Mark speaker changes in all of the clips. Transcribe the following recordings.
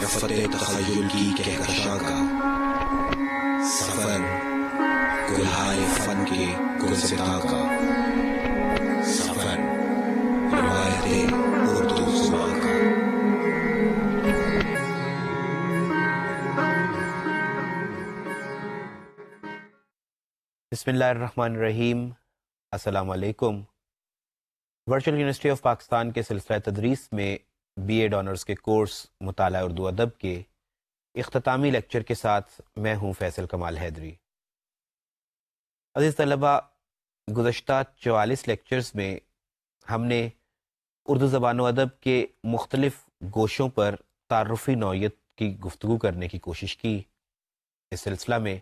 Speaker 1: معرفت تخیل کی کہکشاں کا سفر، گلہائے فن کے گلستاں کا سفر، روایت اردو زبان کا۔
Speaker 2: بسم اللہ الرحمن الرحیم۔ السلام علیکم۔ ورچوئل یونیورسٹی آف پاکستان کے سلسلہ تدریس میں بی ایڈ آنرز کے کورس مطالعہ اردو ادب کے اختتامی لیکچر کے ساتھ میں ہوں فیصل کمال حیدری۔ عزیز طلبہ، گزشتہ 44 لیکچرز میں ہم نے اردو زبان و ادب کے مختلف گوشوں پر تعارفی نوعیت کی گفتگو کرنے کی کوشش کی۔ اس سلسلہ میں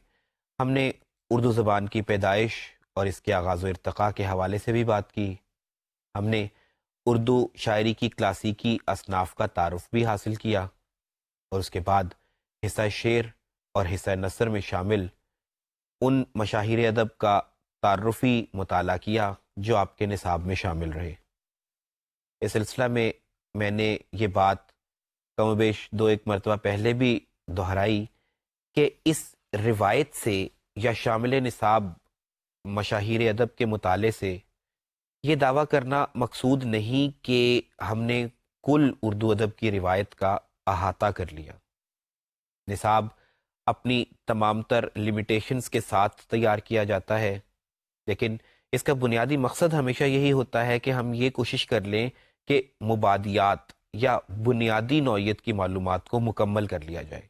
Speaker 2: ہم نے اردو زبان کی پیدائش اور اس کے آغاز و ارتقاء کے حوالے سے بھی بات کی۔ ہم نے اردو شاعری کی کلاسیکی اصناف کا تعارف بھی حاصل کیا، اور اس کے بعد حصہ شعر اور حصہ نثر میں شامل ان مشاہیر ادب کا تعارفی مطالعہ کیا جو آپ کے نصاب میں شامل رہے۔ اس سلسلہ میں میں نے یہ بات کم و بیش 2-1 مرتبہ پہلے بھی دہرائی کہ اس روایت سے یا شامل نصاب مشاہیر ادب کے مطالعے سے یہ دعویٰ کرنا مقصود نہیں کہ ہم نے کل اردو ادب کی روایت کا احاطہ کر لیا۔ نصاب اپنی تمام تر لمیٹیشنز کے ساتھ تیار کیا جاتا ہے، لیکن اس کا بنیادی مقصد ہمیشہ یہی ہوتا ہے کہ ہم یہ کوشش کر لیں کہ مبادیات یا بنیادی نوعیت کی معلومات کو مکمل کر لیا جائے۔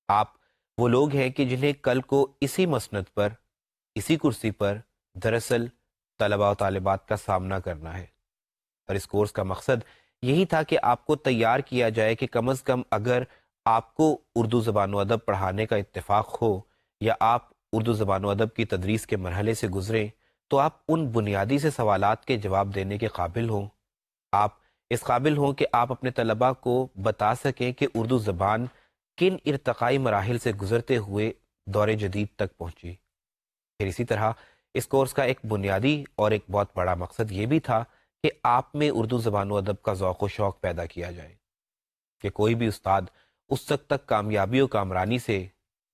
Speaker 2: آپ وہ لوگ ہیں کہ جنہیں کل کو اسی مسند پر، اسی کرسی پر دراصل طلباء و طالبات کا سامنا کرنا ہے، اور اس کورس کا مقصد یہی تھا کہ آپ کو تیار کیا جائے کہ کم از کم اگر آپ کو اردو زبان و ادب پڑھانے کا اتفاق ہو یا آپ اردو زبان و ادب کی تدریس کے مرحلے سے گزریں تو آپ ان بنیادی سے سوالات کے جواب دینے کے قابل ہوں۔ آپ اس قابل ہوں کہ آپ اپنے طلباء کو بتا سکیں کہ اردو زبان کن ارتقائی مراحل سے گزرتے ہوئے دور جدید تک پہنچی۔ پھر اسی طرح اس کورس کا ایک بنیادی اور ایک بہت بڑا مقصد یہ بھی تھا کہ آپ میں اردو زبان و ادب کا ذوق و شوق پیدا کیا جائے، کہ کوئی بھی استاد اس وقت تک کامیابی و کامرانی سے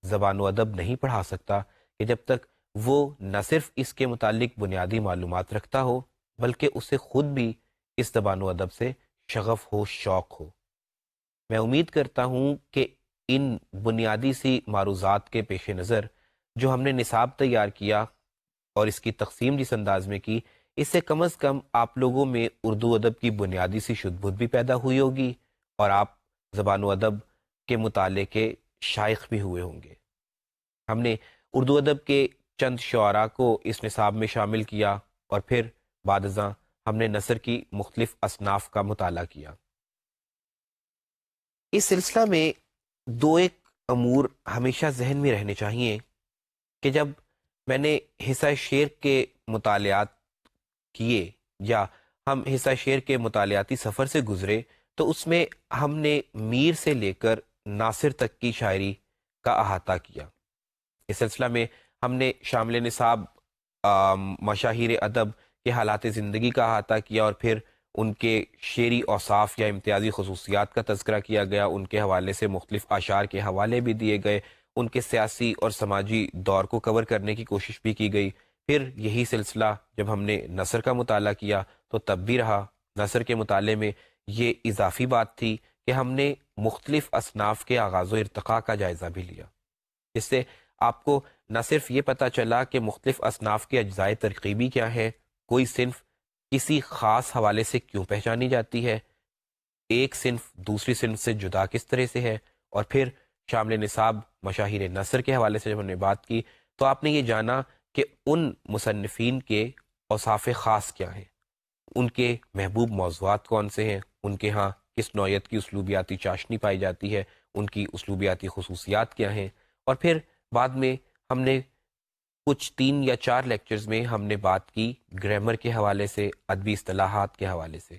Speaker 2: زبان و ادب نہیں پڑھا سکتا کہ جب تک وہ نہ صرف اس کے متعلق بنیادی معلومات رکھتا ہو بلکہ اسے خود بھی اس زبان و ادب سے شغف ہو، شوق ہو۔ میں امید کرتا ہوں کہ ان بنیادی سی معروضات کے پیش نظر جو ہم نے نصاب تیار کیا اور اس کی تقسیم جس انداز میں کی، اس سے کم از کم آپ لوگوں میں اردو ادب کی بنیادی سی شد بدھ بھی پیدا ہوئی ہوگی اور آپ زبان و ادب کے مطالعے کے شائق بھی ہوئے ہوں گے۔ ہم نے اردو ادب کے چند شعراء کو اس نصاب میں شامل کیا، اور پھر بعد ازاں ہم نے نثر کی مختلف اصناف کا مطالعہ کیا۔ اس سلسلہ میں 2-1 امور ہمیشہ ذہن میں رہنے چاہیے کہ جب میں نے حصہ شعر کے مطالعات کیے یا ہم حصہ شعر کے مطالعاتی سفر سے گزرے تو اس میں ہم نے میر سے لے کر ناصر تک کی شاعری کا احاطہ کیا۔ اس سلسلہ میں ہم نے شامل نصاب مشاہیر ادب کے حالات زندگی کا احاطہ کیا، اور پھر ان کے شعری اوصاف یا امتیازی خصوصیات کا تذکرہ کیا گیا، ان کے حوالے سے مختلف اشعار کے حوالے بھی دیے گئے، ان کے سیاسی اور سماجی دور کو کور کرنے کی کوشش بھی کی گئی۔ پھر یہی سلسلہ جب ہم نے نثر کا مطالعہ کیا تو تب بھی رہا۔ نثر کے مطالعے میں یہ اضافی بات تھی کہ ہم نے مختلف اصناف کے آغاز و ارتقاء کا جائزہ بھی لیا، جس سے آپ کو نہ صرف یہ پتہ چلا کہ مختلف اصناف کے اجزائے ترکیبی کیا ہیں، کوئی صنف کسی خاص حوالے سے کیوں پہچانی جاتی ہے، ایک صنف دوسری صنف سے جدا کس طرح سے ہے، اور پھر شامل نصاب مشاہیر نثر کے حوالے سے جب ہم نے بات کی تو آپ نے یہ جانا کہ ان مصنفین کے اوصاف خاص کیا ہیں، ان کے محبوب موضوعات کون سے ہیں، ان کے ہاں کس نوعیت کی اسلوبیاتی چاشنی پائی جاتی ہے، ان کی اسلوبیاتی خصوصیات کیا ہیں، اور پھر بعد میں ہم نے کچھ 3 یا 4 لیکچرز میں ہم نے بات کی گرامر کے حوالے سے، ادبی اصطلاحات کے حوالے سے۔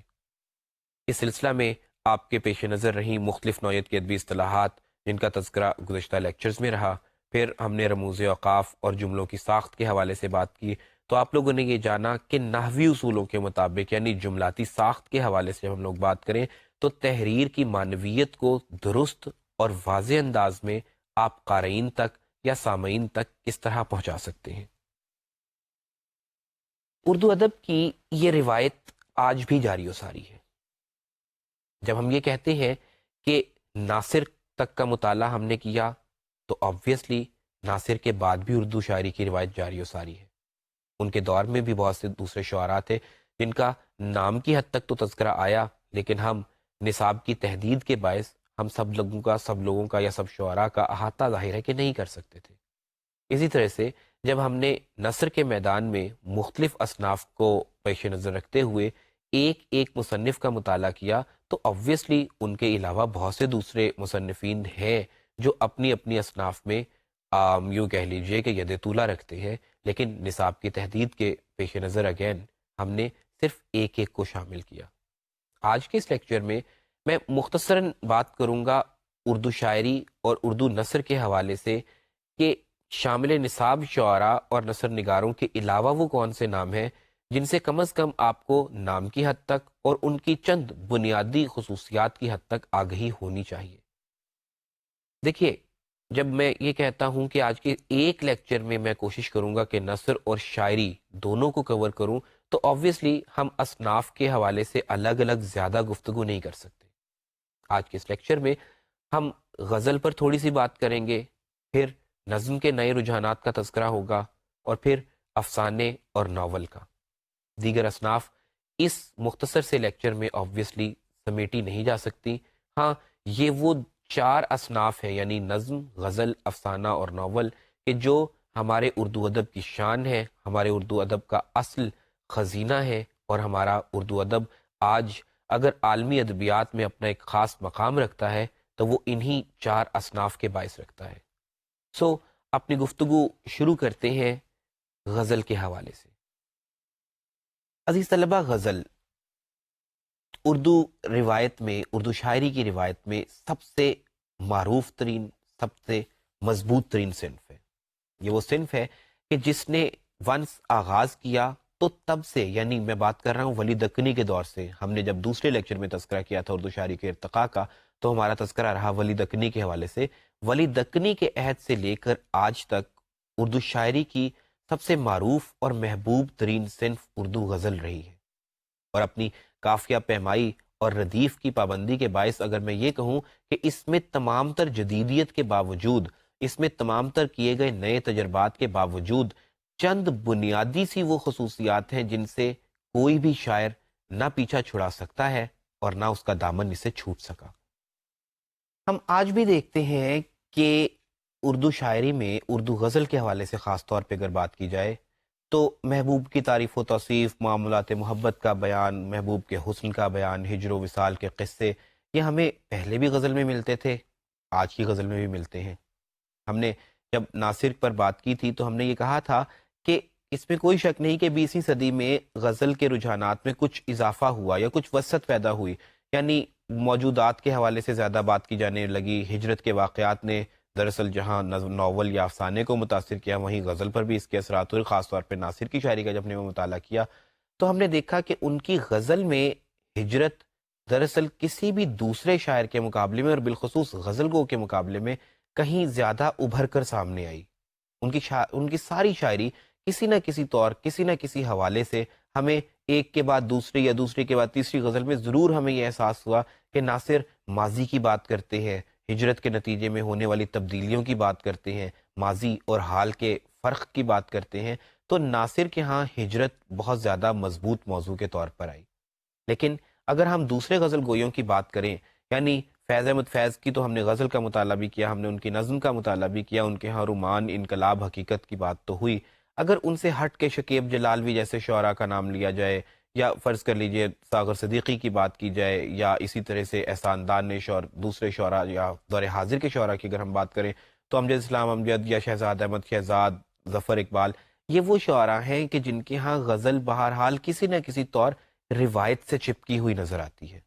Speaker 2: اس سلسلہ میں آپ کے پیش نظر رہیں مختلف نوعیت کی ادبی اصطلاحات جن کا تذکرہ گزشتہ لیکچرز میں رہا۔ پھر ہم نے رموز اوقاف اور جملوں کی ساخت کے حوالے سے بات کی، تو آپ لوگوں نے یہ جانا کہ نحوی اصولوں کے مطابق یعنی جملاتی ساخت کے حوالے سے ہم لوگ بات کریں تو تحریر کی معنویت کو درست اور واضح انداز میں آپ قارئین تک یا سامعین تک کس طرح پہنچا سکتے ہیں؟ اردو ادب کی یہ روایت آج بھی جاری و ساری ہے. جب ہم یہ کہتے ہیں کہ ناصر تک کا مطالعہ ہم نے کیا تو آبویسلی ناصر کے بعد بھی اردو شاعری کی روایت جاری و ساری ہے. ان کے دور میں بھی بہت سے دوسرے شعراء تھے جن کا نام کی حد تک تو تذکرہ آیا، لیکن ہم نصاب کی تحدید کے باعث ہم سب لوگوں کا یا سب شعراء کا احاطہ ظاہر ہے کہ نہیں کر سکتے تھے. اسی طرح سے جب ہم نے نثر کے میدان میں مختلف اصناف کو پیش نظر رکھتے ہوئے ایک ایک مصنف کا مطالعہ کیا تو آبویسلی ان کے علاوہ بہت سے دوسرے مصنفین ہیں جو اپنی اپنی اصناف میں یوں کہہ لیجئے کہ ید طولہ رکھتے ہیں، لیکن نصاب کی تحدید کے پیش نظر اگین ہم نے صرف ایک ایک کو شامل کیا. آج کے اس لیکچر میں میں مختصراً بات کروں گا اردو شاعری اور اردو نثر کے حوالے سے کہ شامل نصاب شعراء اور نثر نگاروں کے علاوہ وہ کون سے نام ہیں جن سے کم از کم آپ کو نام کی حد تک اور ان کی چند بنیادی خصوصیات کی حد تک آگہی ہونی چاہیے. دیکھیے، جب میں یہ کہتا ہوں کہ آج کے ایک لیکچر میں کوشش کروں گا کہ نثر اور شاعری دونوں کو کور کروں تو آبویسلی ہم اصناف کے حوالے سے الگ الگ زیادہ گفتگو نہیں کر سکتے. آج کے اس لیکچر میں ہم غزل پر تھوڑی سی بات کریں گے، پھر نظم کے نئے رجحانات کا تذکرہ ہوگا اور پھر افسانے اور ناول کا. دیگر اصناف اس مختصر سے لیکچر میں آبویسلی سمیٹی نہیں جا سکتی. ہاں، یہ وہ 4 اصناف ہیں یعنی نظم، غزل، افسانہ اور ناول کہ جو ہمارے اردو ادب کی شان ہے، ہمارے اردو ادب کا اصل خزینہ ہے، اور ہمارا اردو ادب آج اگر عالمی ادبیات میں اپنا ایک خاص مقام رکھتا ہے تو وہ انہی 4 اصناف کے باعث رکھتا ہے. سو اپنی گفتگو شروع کرتے ہیں غزل کے حوالے سے. عزیز طلبہ، غزل اردو روایت میں، اردو شاعری کی روایت میں سب سے معروف ترین، سب سے مضبوط ترین صنف ہے. یہ وہ صنف ہے کہ جس نے ونس آغاز کیا تو تب سے، یعنی میں بات کر رہا ہوں ولی دکنی کے دور سے. ہم نے جب دوسرے لیکچر میں تذکرہ کیا تھا اردو شاعری کے ارتقاء کا تو ہمارا تذکرہ رہا ولی دکنی کے حوالے سے. ولی دکنی کے عہد سے لے کر آج تک اردو شاعری کی سب سے معروف اور محبوب ترین صنف اردو غزل رہی ہے. اور اپنی قافیہ پیمائی اور ردیف کی پابندی کے باعث اگر میں یہ کہوں کہ اس میں تمام تر جدیدیت کے باوجود، اس میں تمام تر کیے گئے نئے تجربات کے باوجود چند بنیادی سی وہ خصوصیات ہیں جن سے کوئی بھی شاعر نہ پیچھا چھڑا سکتا ہے اور نہ اس کا دامن اسے چھوٹ سکا. ہم آج بھی دیکھتے ہیں کہ اردو شاعری میں اردو غزل کے حوالے سے خاص طور پہ اگر بات کی جائے تو محبوب کی تعریف و توصیف، معاملات محبت کا بیان، محبوب کے حسن کا بیان، ہجر و وصال کے قصے، یہ ہمیں پہلے بھی غزل میں ملتے تھے، آج کی غزل میں بھی ملتے ہیں. ہم نے جب ناصر پر بات کی تھی تو ہم نے یہ کہا تھا کہ اس میں کوئی شک نہیں کہ 20ویں صدی میں غزل کے رجحانات میں کچھ اضافہ ہوا یا کچھ وسعت پیدا ہوئی، یعنی موجودات کے حوالے سے زیادہ بات کی جانے لگی. ہجرت کے واقعات نے دراصل جہاں ناول یا افسانے کو متاثر کیا وہیں غزل پر بھی اس کے اثرات ہوئے. خاص طور پہ ناصر کی شاعری کا جب نے وہ مطالعہ کیا تو ہم نے دیکھا کہ ان کی غزل میں ہجرت دراصل کسی بھی دوسرے شاعر کے مقابلے میں اور بالخصوص غزل گو کے مقابلے میں کہیں زیادہ ابھر کر سامنے آئی. ان کی ساری شاعری کسی نہ کسی طور، کسی نہ کسی حوالے سے ہمیں ایک کے بعد دوسری یا دوسری کے بعد تیسری غزل میں ضرور ہمیں یہ احساس ہوا کہ ناصر ماضی کی بات کرتے ہیں، ہجرت کے نتیجے میں ہونے والی تبدیلیوں کی بات کرتے ہیں، ماضی اور حال کے فرق کی بات کرتے ہیں. تو ناصر کے ہاں ہجرت بہت زیادہ مضبوط موضوع کے طور پر آئی. لیکن اگر ہم دوسرے غزل گویوں کی بات کریں، یعنی فیض احمد فیض کی تو ہم نے غزل کا مطالعہ بھی کیا، ہم نے ان کی نظم کا مطالعہ بھی کیا، ان کے ہاں رومان، انقلاب، حقیقت کی بات تو ہوئی. اگر ان سے ہٹ کے شکیب جلالوی جیسے شعراء کا نام لیا جائے یا فرض کر لیجئے ساغر صدیقی کی بات کی جائے یا اسی طرح سے احسان دانش اور دوسرے شعراء یا دور حاضر کے شعراء کی اگر ہم بات کریں تو امجد اسلام امجد یا شہزاد احمد شہزاد، ظفر اقبال، یہ وہ شعراء ہیں کہ جن کے ہاں غزل بہرحال کسی نہ کسی طور روایت سے چپکی ہوئی نظر آتی ہے.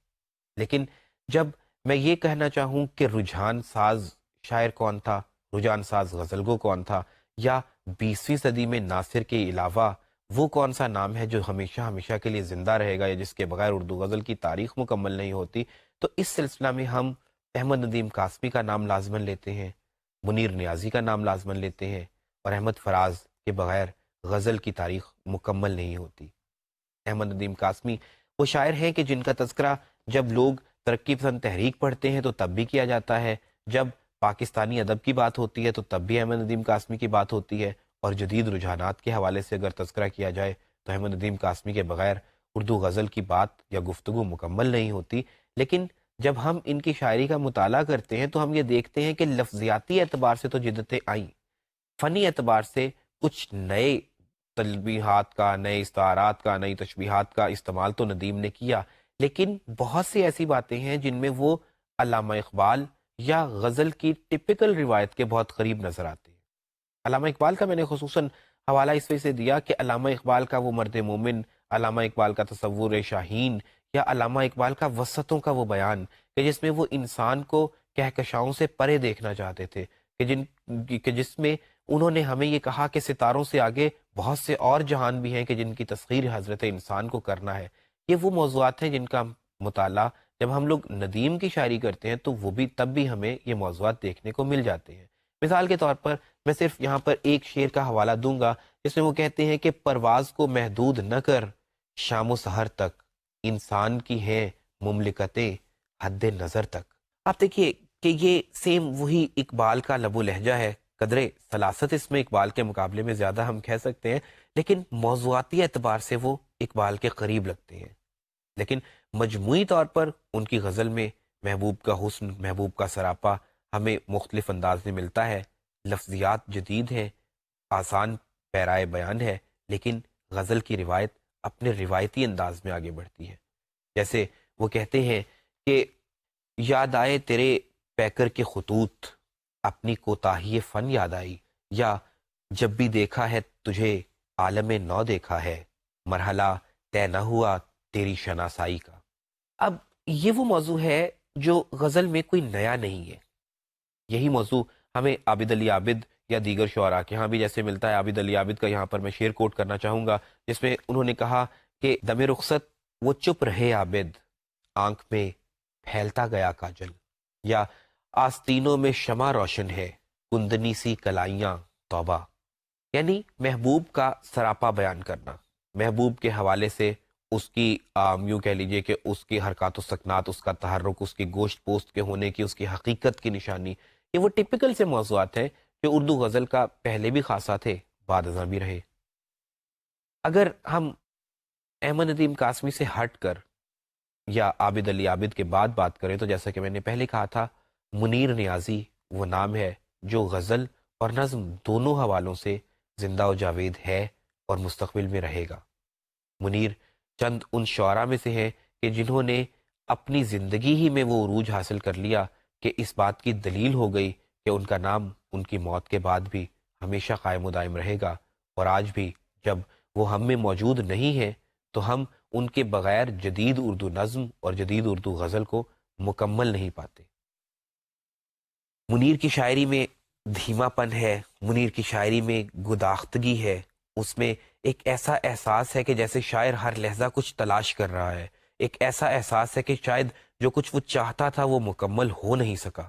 Speaker 2: لیکن جب میں یہ کہنا چاہوں کہ رجحان ساز شاعر کون تھا، رجحان ساز غزل گو کون تھا، یا 20ویں صدی میں ناصر کے علاوہ وہ کون سا نام ہے جو ہمیشہ ہمیشہ کے لیے زندہ رہے گا یا جس کے بغیر اردو غزل کی تاریخ مکمل نہیں ہوتی؟ تو اس سلسلہ میں ہم احمد ندیم قاسمی کا نام لازماً لیتے ہیں، منیر نیازی کا نام لازماً لیتے ہیں، اور احمد فراز کے بغیر غزل کی تاریخ مکمل نہیں ہوتی۔ احمد ندیم قاسمی وہ شاعر ہیں کہ جن کا تذکرہ جب لوگ ترقی پسند تحریک پڑھتے ہیں تو تب بھی کیا جاتا ہے، جب پاکستانی ادب کی بات ہوتی ہے تو تب بھی احمد ندیم قاسمی کی بات ہوتی ہے، اور جدید رجحانات کے حوالے سے اگر تذکرہ کیا جائے تو احمد ندیم قاسمی کے بغیر اردو غزل کی بات یا گفتگو مکمل نہیں ہوتی۔ لیکن جب ہم ان کی شاعری کا مطالعہ کرتے ہیں تو ہم یہ دیکھتے ہیں کہ لفظیاتی اعتبار سے تو جدتیں آئیں، فنی اعتبار سے کچھ نئے تلبیحات کا، نئے استعارات کا، نئی تشبیہات کا استعمال تو ندیم نے کیا، لیکن بہت سی ایسی باتیں ہیں جن میں وہ علامہ اقبال یا غزل کی ٹپیکل روایت کے بہت قریب نظر آتے ہیں۔ علامہ اقبال کا میں نے خصوصاً حوالہ اس وجہ سے دیا کہ علامہ اقبال کا وہ مرد مومن، علامہ اقبال کا تصور شاہین، یا علامہ اقبال کا وسطوں کا وہ بیان کہ جس میں وہ انسان کو کہکشاؤں سے پرے دیکھنا چاہتے تھے، کہ جس میں انہوں نے ہمیں یہ کہا کہ ستاروں سے آگے بہت سے اور جہان بھی ہیں کہ جن کی تسخیر حضرت انسان کو کرنا ہے۔ یہ وہ موضوعات ہیں جن کا مطالعہ جب ہم لوگ ندیم کی شاعری کرتے ہیں تو وہ بھی تب بھی ہمیں یہ موضوعات دیکھنے کو مل جاتے ہیں۔ مثال کے طور پر میں صرف یہاں پر ایک شعر کا حوالہ دوں گا جس میں وہ کہتے ہیں کہ پرواز کو محدود نہ کر شام و سحر تک، انسان کی ہیں مملکتیں حد نظر تک۔ آپ دیکھیے کہ یہ سیم وہی اقبال کا لب و لہجہ ہے، قدرے سلاست اس میں اقبال کے مقابلے میں زیادہ ہم کہہ سکتے ہیں، لیکن موضوعاتی اعتبار سے وہ اقبال کے قریب لگتے ہیں۔ لیکن مجموعی طور پر ان کی غزل میں محبوب کا حسن، محبوب کا سراپا ہمیں مختلف انداز میں ملتا ہے، لفظیات جدید ہیں، آسان پیرائے بیان ہے، لیکن غزل کی روایت اپنے روایتی انداز میں آگے بڑھتی ہے۔ جیسے وہ کہتے ہیں کہ یاد آئے تیرے پیکر کے خطوط، اپنی کوتاہی فن یاد آئی، یا جب بھی دیکھا ہے تجھے عالم نو دیکھا ہے، مرحلہ طے نہ ہوا تیری شناسائی کا۔ اب یہ وہ موضوع ہے جو غزل میں کوئی نیا نہیں ہے۔ یہی موضوع ہمیں عابد علی عابد یا دیگر شعراء کے ہاں بھی جیسے ملتا ہے۔ عابد علی عابد کا یہاں پر میں شعر کوٹ کرنا چاہوں گا جس میں انہوں نے کہا کہ دم رخصت وہ چپ رہے عابد، آنکھ میں پھیلتا گیا کاجل، یا آستینوں میں شمع روشن ہے، کندنی سی کلائیاں توبہ۔ یعنی محبوب کا سراپا بیان کرنا، محبوب کے حوالے سے اس کی یوں کہہ لیجئے کہ اس کی حرکات و سکنات، اس کا تحرک، اس کی گوشت پوست کے ہونے کی، اس کی حقیقت کی نشانی، یہ وہ ٹپیکل سے موضوعات ہیں جو اردو غزل کا پہلے بھی خاصا تھے، بعد ازاں بھی رہے۔ اگر ہم احمد ندیم قاسمی سے ہٹ کر یا عابد علی عابد کے بعد بات کریں تو جیسا کہ میں نے پہلے کہا تھا، منیر نیازی وہ نام ہے جو غزل اور نظم دونوں حوالوں سے زندہ و جاوید ہے اور مستقبل میں رہے گا۔ منیر چند ان شعراء میں سے ہیں کہ جنہوں نے اپنی زندگی ہی میں وہ عروج حاصل کر لیا کہ اس بات کی دلیل ہو گئی کہ ان کا نام ان کی موت کے بعد بھی ہمیشہ قائم و دائم رہے گا، اور آج بھی جب وہ ہم میں موجود نہیں ہیں تو ہم ان کے بغیر جدید اردو نظم اور جدید اردو غزل کو مکمل نہیں پاتے۔ منیر کی شاعری میں دھیما پن ہے، منیر کی شاعری میں گداختگی ہے، اس میں ایک ایسا احساس ہے کہ جیسے شاعر ہر لحظہ کچھ تلاش کر رہا ہے، ایک ایسا احساس ہے کہ شاید جو کچھ وہ چاہتا تھا وہ مکمل ہو نہیں سکا۔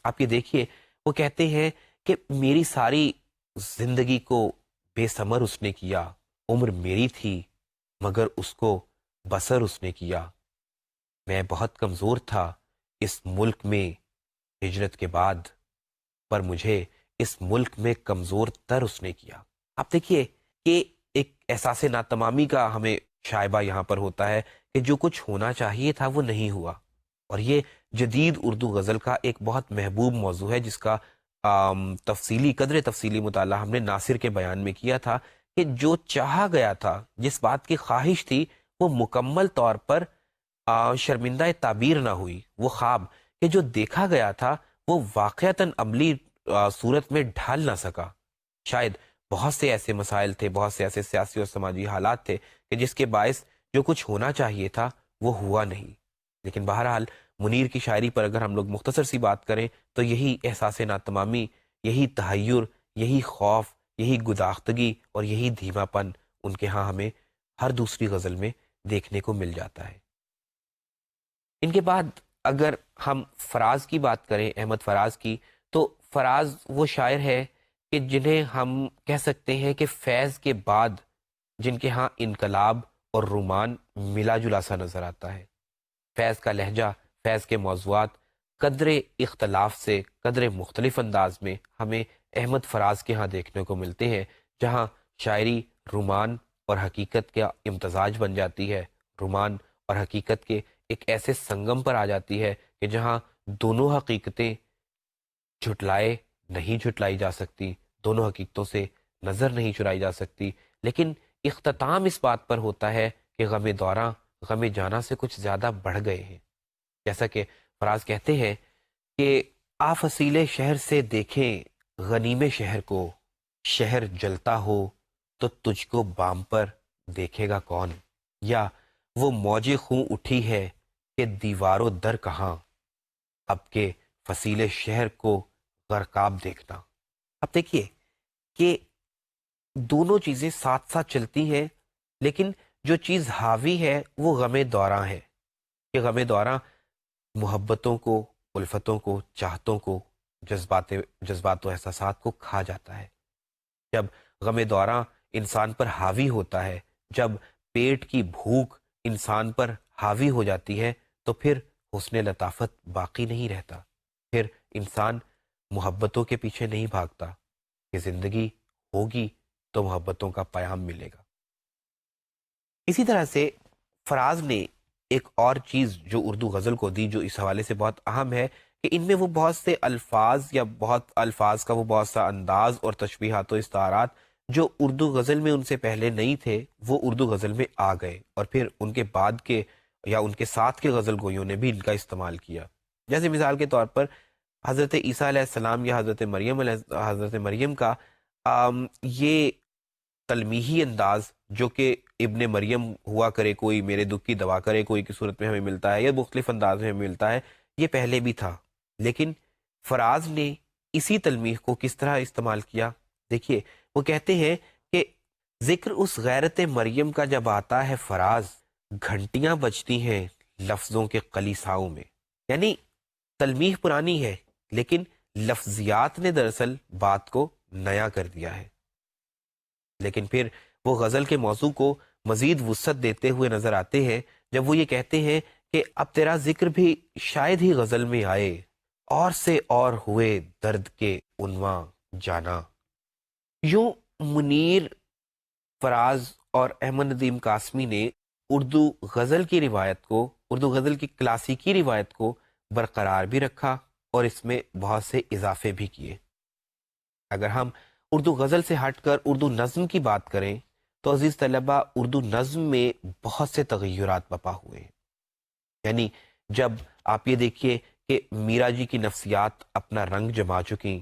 Speaker 2: آپ یہ دیکھیے، وہ کہتے ہیں کہ میری ساری زندگی کو بے ثمر اس نے کیا، عمر میری تھی مگر اس کو بسر اس نے کیا، میں بہت کمزور تھا اس ملک میں ہجرت کے بعد، پر مجھے اس ملک میں کمزور تر اس نے کیا۔ آپ دیکھیے کہ ایک احساس ناتمامی کا ہمیں شائبہ یہاں پر ہوتا ہے کہ جو کچھ ہونا چاہیے تھا وہ نہیں ہوا، اور یہ جدید اردو غزل کا ایک بہت محبوب موضوع ہے جس کا قدر تفصیلی مطالعہ ہم نے ناصر کے بیان میں کیا تھا کہ جو چاہا گیا تھا، جس بات کی خواہش تھی، وہ مکمل طور پر شرمندہ تعبیر نہ ہوئی، وہ خواب کہ جو دیکھا گیا تھا وہ واقعتاً عملی صورت میں ڈھال نہ سکا۔ شاید بہت سے ایسے مسائل تھے، بہت سے ایسے سیاسی اور سماجی حالات تھے کہ جس کے باعث جو کچھ ہونا چاہیے تھا وہ ہوا نہیں۔ لیکن بہرحال منیر کی شاعری پر اگر ہم لوگ مختصر سی بات کریں تو یہی احساس ناتمامی، یہی تحیر، یہی خوف، یہی گداختگی اور یہی دھیما پن ان کے ہاں ہمیں ہر دوسری غزل میں دیکھنے کو مل جاتا ہے۔ ان کے بعد اگر ہم فراز کی بات کریں، احمد فراز کی، تو فراز وہ شاعر ہے کہ جنہیں ہم کہہ سکتے ہیں کہ فیض کے بعد جن کے ہاں انقلاب اور رومان ملا جلا سا نظر آتا ہے۔ فیض کا لہجہ، فیض کے موضوعات قدر اختلاف سے، قدر مختلف انداز میں ہمیں احمد فراز کے ہاں دیکھنے کو ملتے ہیں، جہاں شاعری رومان اور حقیقت کا امتزاج بن جاتی ہے، رومان اور حقیقت کے ایک ایسے سنگم پر آ جاتی ہے کہ جہاں دونوں حقیقتیں جھٹلائے نہیں جھٹلائی جا سکتی، دونوں حقیقتوں سے نظر نہیں چرائی جا سکتی، لیکن اختتام اس بات پر ہوتا ہے کہ غم دوراں غم جانا سے کچھ زیادہ بڑھ گئے ہیں۔ جیسا کہ فراز کہتے ہیں کہ آ فصیل شہر سے دیکھیں غنیم شہر کو، شہر جلتا ہو تو تجھ کو بام پر دیکھے گا کون، یا وہ موج خوں اٹھی ہے کہ دیواروں در کہاں، اب کے فصیل شہر کو غرقاب دیکھنا۔ اب دیکھیے کہ دونوں چیزیں ساتھ ساتھ چلتی ہیں، لیکن جو چیز حاوی ہے وہ غم دوراں ہے، کہ غم دوراں محبتوں کو، الفتوں کو، چاہتوں کو، جذبات و احساسات کو کھا جاتا ہے۔ جب غم دوراں انسان پر حاوی ہوتا ہے، جب پیٹ کی بھوک انسان پر حاوی ہو جاتی ہے، تو پھر حسن لطافت باقی نہیں رہتا، پھر انسان محبتوں کے پیچھے نہیں بھاگتا کہ زندگی ہوگی تو محبتوں کا پیام ملے گا۔ اسی طرح سے فراز نے ایک اور چیز جو اردو غزل کو دی، جو اس حوالے سے بہت اہم ہے، کہ ان میں وہ بہت سے الفاظ یا بہت الفاظ کا وہ بہت سا انداز اور تشبیہات و استعارات جو اردو غزل میں ان سے پہلے نہیں تھے، وہ اردو غزل میں آ گئے، اور پھر ان کے بعد کے یا ان کے ساتھ کے غزل گویوں نے بھی ان کا استعمال کیا۔ جیسے مثال کے طور پر حضرت عیسیٰ علیہ السلام یا حضرت مریم کا یہ تلمیحی انداز جو کہ ابن مریم ہوا کرے، کوئی میرے دکھ کی دوا کرے، کوئی کی صورت میں ہمیں ملتا ہے یا مختلف انداز میں ہمیں ملتا ہے، یہ پہلے بھی تھا، لیکن فراز نے اسی تلمیح کو کس طرح استعمال کیا؟ دیکھیے وہ کہتے ہیں کہ ذکر اس غیرت مریم کا جب آتا ہے فراز، گھنٹیاں بجتی ہیں لفظوں کے قلیساؤں میں، یعنی تلمیح پرانی ہے لیکن لفظیات نے دراصل بات کو نیا کر دیا ہے۔ لیکن پھر وہ غزل کے موضوع کو مزید وسعت دیتے ہوئے نظر آتے ہیں جب وہ یہ کہتے ہیں کہ اب تیرا ذکر بھی شاید ہی غزل میں آئے، اور سے اور ہوئے درد کے عنواں جانا۔ یوں منیر، فراز اور احمد ندیم قاسمی نے اردو غزل کی روایت کو، اردو غزل کی کلاسیکی روایت کو برقرار بھی رکھا اور اس میں بہت سے اضافے بھی کیے۔ اگر ہم اردو غزل سے ہٹ کر اردو نظم کی بات کریں تو عزیز طلبہ، اردو نظم میں بہت سے تغیرات بپا ہوئے ہیں۔ یعنی جب آپ یہ دیکھیے کہ میرا جی کی نفسیات اپنا رنگ جما چکی،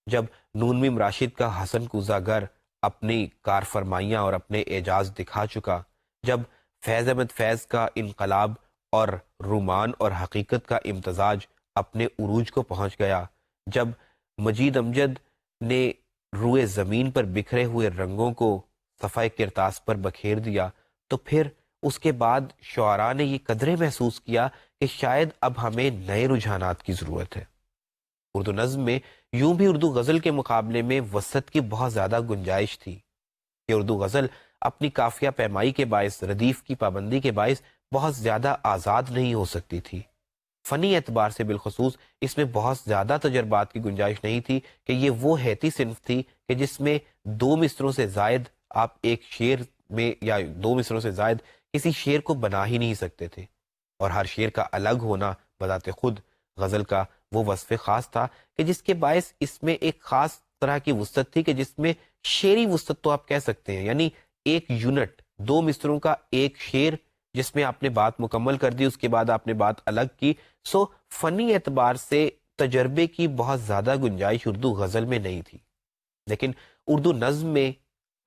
Speaker 2: جب نون میم راشد کا حسن کوزہ گر اپنی کار فرمائیاں اور اپنے اعجاز دکھا چکا، جب فیض احمد فیض کا انقلاب اور رومان اور حقیقت کا امتزاج اپنے عروج کو پہنچ گیا، جب مجید امجد نے روئے زمین پر بکھرے ہوئے رنگوں کو صفحہ کرتاس پر بکھیر دیا، تو پھر اس کے بعد شعراء نے یہ قدرے محسوس کیا کہ شاید اب ہمیں نئے رجحانات کی ضرورت ہے۔ اردو نظم میں یوں بھی اردو غزل کے مقابلے میں وسعت کی بہت زیادہ گنجائش تھی کہ اردو غزل اپنی قافیہ پیمائی کے باعث، ردیف کی پابندی کے باعث بہت زیادہ آزاد نہیں ہو سکتی تھی۔ فنی اعتبار سے بالخصوص اس میں بہت زیادہ تجربات کی گنجائش نہیں تھی کہ یہ وہ حیتی صنف تھی کہ جس میں دو مصروں سے زائد آپ ایک شعر میں، یا دو مصروں سے زائد کسی شعر کو بنا ہی نہیں سکتے تھے، اور ہر شعر کا الگ ہونا بذات خود غزل کا وہ وصف خاص تھا کہ جس کے باعث اس میں ایک خاص طرح کی وسعت تھی کہ جس میں شعری وسعت تو آپ کہہ سکتے ہیں، یعنی ایک یونٹ، دو مصروں کا ایک شعر جس میں آپ نے بات مکمل کر دی، اس کے بعد آپ نے بات الگ کی۔ سو فنی اعتبار سے تجربے کی بہت زیادہ گنجائش اردو غزل میں نہیں تھی، لیکن اردو نظم میں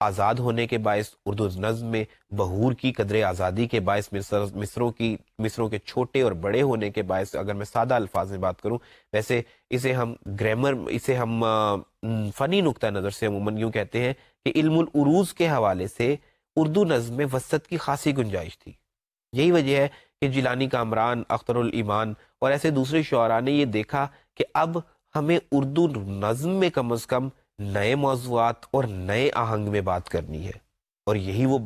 Speaker 2: آزاد ہونے کے باعث، اردو نظم میں بہور کی قدر آزادی کے باعث، مصروں کے چھوٹے اور بڑے ہونے کے باعث، اگر میں سادہ الفاظ میں بات کروں، ویسے اسے ہم فنی نقطہ نظر سے عموماً یوں کہتے ہیں کہ علم العروض کے حوالے سے اردو نظم میں وسعت کی خاصی گنجائش تھی. یہی وجہ ہے کہ جیلانی کامران، اختر الایمان اور ایسے دوسرے شعراء نے یہ دیکھا کہ اب ہمیں اردو نظم میں کم از کم نئے موضوعات اور نئے آہنگ میں بات کرنی ہے. اور یہی وہ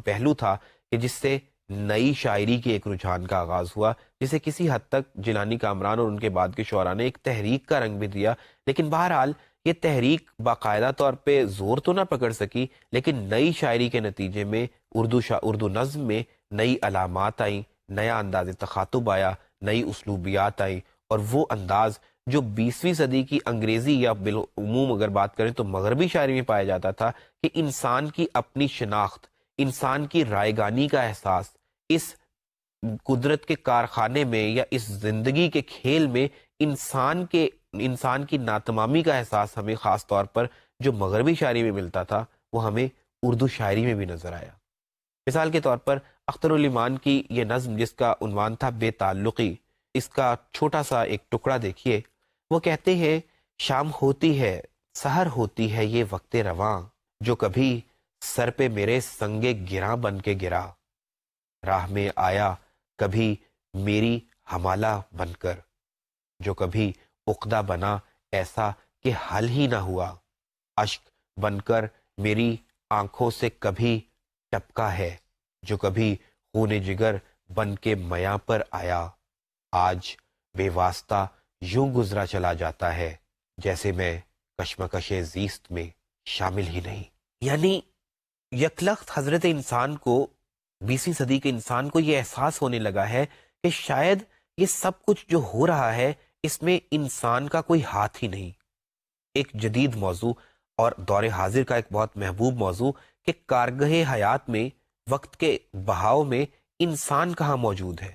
Speaker 2: پہلو تھا کہ جس سے نئی شاعری کے ایک رجحان کا آغاز ہوا، جسے کسی حد تک جیلانی کامران اور ان کے بعد کے شعراء نے ایک تحریک کا رنگ بھی دیا. لیکن بہرحال یہ تحریک باقاعدہ طور پہ زور تو نہ پکڑ سکی، لیکن نئی شاعری کے نتیجے میں اردو نظم میں نئی علامات آئیں، نیا انداز تخاطب آیا، نئی اسلوبیات آئیں. اور وہ انداز جو 20ویں صدی کی انگریزی یا بالعموم اگر بات کریں تو مغربی شاعری میں پایا جاتا تھا، کہ انسان کی اپنی شناخت، انسان کی رائیگانی کا احساس، اس قدرت کے کارخانے میں یا اس زندگی کے کھیل میں انسان کی ناتمامی کا احساس ہمیں خاص طور پر جو مغربی شاعری میں ملتا تھا وہ ہمیں اردو شاعری میں بھی نظر آیا. مثال کے طور پر اختر الایمان کی یہ نظم جس کا عنوان تھا بے تعلقی، اس کا چھوٹا سا ایک ٹکڑا دیکھیے. وہ کہتے ہیں شام ہوتی ہے، سحر ہوتی ہے یہ وقت رواں، جو کبھی سر پہ میرے سنگے گراں بن کے گرا، راہ میں آیا کبھی میری ہمالہ بن کر، جو کبھی عقدہ بنا ایسا کہ حل ہی نہ ہوا، اشک بن کر میری آنکھوں سے کبھی ٹپکا ہے، جو کبھی خون جگر بن کے میاں پر آیا، آج بے واسطہ یوں گزرا چلا جاتا ہے جیسے میں کشمکش زیست میں شامل ہی نہیں. یعنی یکلخت حضرت انسان کو، 20ویں صدی کے انسان کو یہ احساس ہونے لگا ہے کہ شاید یہ سب کچھ جو ہو رہا ہے اس میں انسان کا کوئی ہاتھ ہی نہیں. ایک جدید موضوع اور دور حاضر کا ایک بہت محبوب موضوع کہ کارگہ حیات میں، وقت کے بہاؤ میں انسان کہاں موجود ہے،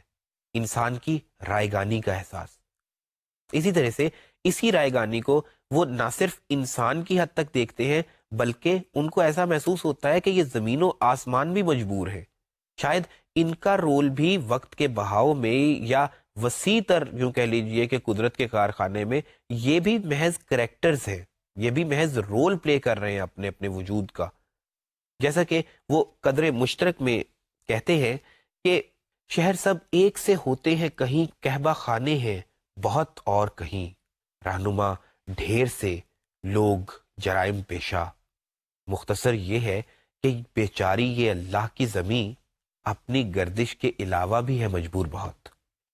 Speaker 2: انسان کی رائیگانی کا احساس. اسی طرح سے اسی رائیگانی کو وہ نہ صرف انسان کی حد تک دیکھتے ہیں بلکہ ان کو ایسا محسوس ہوتا ہے کہ یہ زمین و آسمان بھی مجبور ہے. شاید ان کا رول بھی وقت کے بہاؤ میں یا وسیع تر یوں کہہ لیجئے کہ قدرت کے کارخانے میں یہ بھی محض کریکٹرز ہیں، یہ بھی محض رول پلے کر رہے ہیں اپنے اپنے وجود کا. جیسا کہ وہ قدر مشترک میں کہتے ہیں کہ شہر سب ایک سے ہوتے ہیں کہیں، کہبہ خانے ہیں بہت اور کہیں، رہنما ڈھیر سے لوگ جرائم پیشہ. مختصر یہ ہے کہ بیچاری یہ اللہ کی زمین اپنی گردش کے علاوہ بھی ہے مجبور بہت.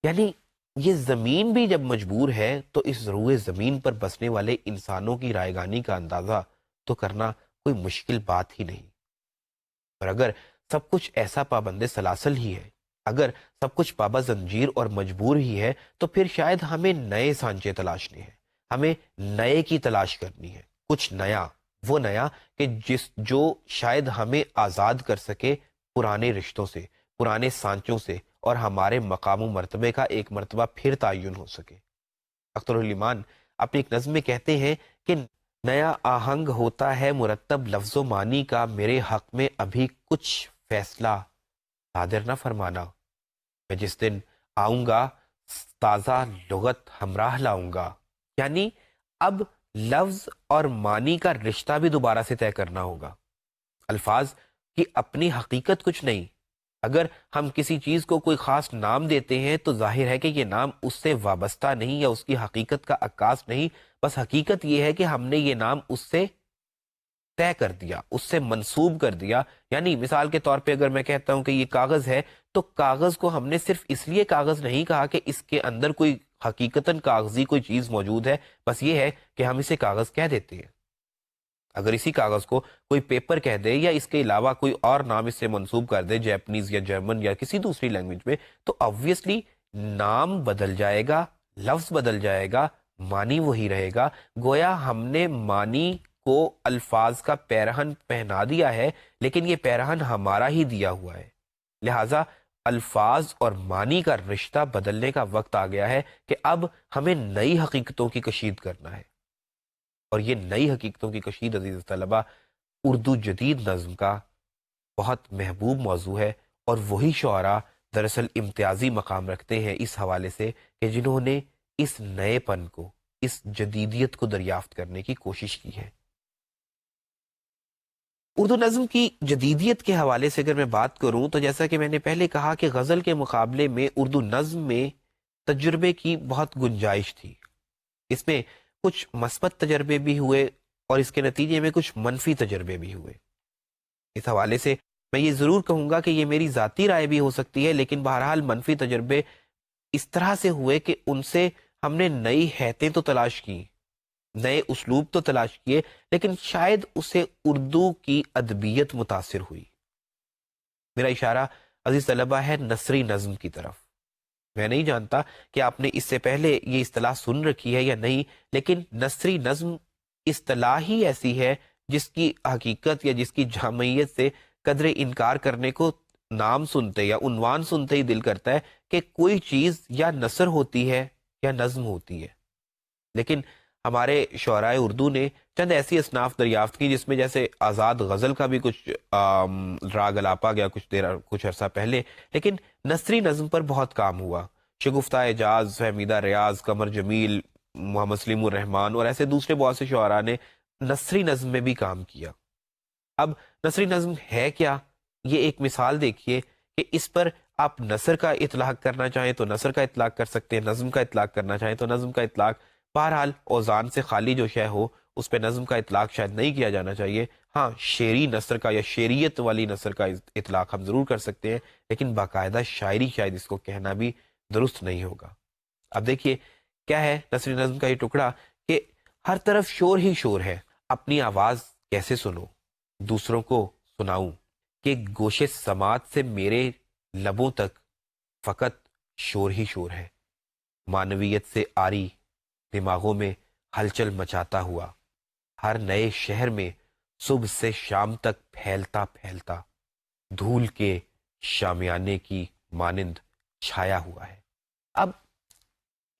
Speaker 2: یعنی یہ زمین بھی جب مجبور ہے تو اس روئے زمین پر بسنے والے انسانوں کی رائیگانی کا اندازہ تو کرنا کوئی مشکل بات ہی نہیں. اور اگر سب کچھ ایسا پابند سلاسل ہی ہے، اگر سب کچھ پابند زنجیر اور مجبور ہی ہے، تو پھر شاید ہمیں نئے سانچے تلاشنے ہیں، ہمیں نئے کی تلاش کرنی ہے. کچھ نیا، وہ نیا کہ جو شاید ہمیں آزاد کر سکے پرانے رشتوں سے، پرانے سانچوں سے، اور ہمارے مقام و مرتبے کا ایک مرتبہ پھر تعین ہو سکے. اختر الایمان اپنی ایک نظم میں کہتے ہیں کہ نیا آہنگ ہوتا ہے مرتب لفظ و معنی کا، میرے حق میں ابھی کچھ فیصلہ صادر نہ فرمانا، میں جس دن آؤں گا تازہ لغت ہمراہ لاؤں گا. یعنی اب لفظ اور معنی کا رشتہ بھی دوبارہ سے طے کرنا ہوگا. الفاظ کی اپنی حقیقت کچھ نہیں. اگر ہم کسی چیز کو کوئی خاص نام دیتے ہیں تو ظاہر ہے کہ یہ نام اس سے وابستہ نہیں یا اس کی حقیقت کا عکاس نہیں، بس حقیقت یہ ہے کہ ہم نے یہ نام اس سے طے کر دیا، اس سے منسوب کر دیا. یعنی مثال کے طور پہ اگر میں کہتا ہوں کہ یہ کاغذ ہے تو کاغذ کو ہم نے صرف اس لیے کاغذ نہیں کہا کہ اس کے اندر کوئی حقیقتاً کاغذی کوئی چیز موجود ہے، بس یہ ہے کہ ہم اسے کاغذ کہہ دیتے ہیں. اگر اسی کاغذ کو کوئی پیپر کہہ دے یا اس کے علاوہ کوئی اور نام اس سے منسوب کر دے، جیپنیز یا جرمن یا کسی دوسری لینگویج میں، تو آبویسلی نام بدل جائے گا، لفظ بدل جائے گا، معنی وہی رہے گا. گویا ہم نے معنی کو الفاظ کا پیرہن پہنا دیا ہے، لیکن یہ پیرہن ہمارا ہی دیا ہوا ہے. لہٰذا الفاظ اور معنی کا رشتہ بدلنے کا وقت آ گیا ہے کہ اب ہمیں نئی حقیقتوں کی کشید کرنا ہے. اور یہ نئی حقیقتوں کی کشید عزیز طلبہ اردو جدید نظم کا بہت محبوب موضوع ہے، اور وہی شعراء دراصل امتیازی مقام رکھتے ہیں اس حوالے سے کہ جنہوں نے اس نئے پن کو، اس جدیدیت کو دریافت کرنے کی کوشش کی ہے. اردو نظم کی جدیدیت کے حوالے سے اگر میں بات کروں تو جیسا کہ میں نے پہلے کہا کہ غزل کے مقابلے میں اردو نظم میں تجربے کی بہت گنجائش تھی. اس میں کچھ مثبت تجربے بھی ہوئے اور اس کے نتیجے میں کچھ منفی تجربے بھی ہوئے. اس حوالے سے میں یہ ضرور کہوں گا کہ یہ میری ذاتی رائے بھی ہو سکتی ہے، لیکن بہرحال منفی تجربے اس طرح سے ہوئے کہ ان سے ہم نے نئی حیتیں تو تلاش کی، نئے اسلوب تو تلاش کیے، لیکن شاید اسے اردو کی ادبیت متاثر ہوئی. میرا اشارہ عزیز طلبہ ہے نثری نظم کی طرف. میں نہیں جانتا کہ آپ نے اس سے پہلے یہ اصطلاح سن رکھی ہے یا نہیں، لیکن نثری نظم اصطلاح ہی ایسی ہے جس کی حقیقت یا جس کی جامعیت سے قدر انکار کرنے کو نام سنتے یا عنوان سنتے ہی دل کرتا ہے کہ کوئی چیز یا نثر ہوتی ہے یا نظم ہوتی ہے. لیکن ہمارے شعرائے اردو نے چند ایسی اصناف دریافت کی جس میں جیسے آزاد غزل کا بھی کچھ راگ الاپا گیا کچھ عرصہ پہلے، لیکن نثری نظم پر بہت کام ہوا. شگفتہ اعجاز، فہمیدہ ریاض، قمر جمیل، محمد سلیم الرحمن اور ایسے دوسرے بہت سے شعراء نے نثری نظم میں بھی کام کیا. اب نثری نظم ہے کیا؟ یہ ایک مثال دیکھیے کہ اس پر آپ نثر کا اطلاق کرنا چاہیں تو نثر کا اطلاق کر سکتے ہیں، نظم کا اطلاق کرنا چاہیں تو نظم کا اطلاق. بہرحال اوزان سے خالی جو شے ہو اس پہ نظم کا اطلاق شاید نہیں کیا جانا چاہیے. ہاں، شعری نثر کا یا شعریت والی نثر کا اطلاق ہم ضرور کر سکتے ہیں، لیکن باقاعدہ شاعری شاید اس کو کہنا بھی درست نہیں ہوگا. اب دیکھیے کیا ہے نثری نظم کا یہ ٹکڑا کہ ہر طرف شور ہی شور ہے. اپنی آواز کیسے سنو، دوسروں کو سناؤں کہ گوشے سماعت سے میرے لبوں تک فقط شور ہی شور ہے. معنویت سے آری دماغوں میں ہلچل مچاتا ہوا، ہر نئے شہر میں صبح سے شام تک پھیلتا پھیلتا دھول کے شامیانے کی مانند چھایا ہوا ہے. اب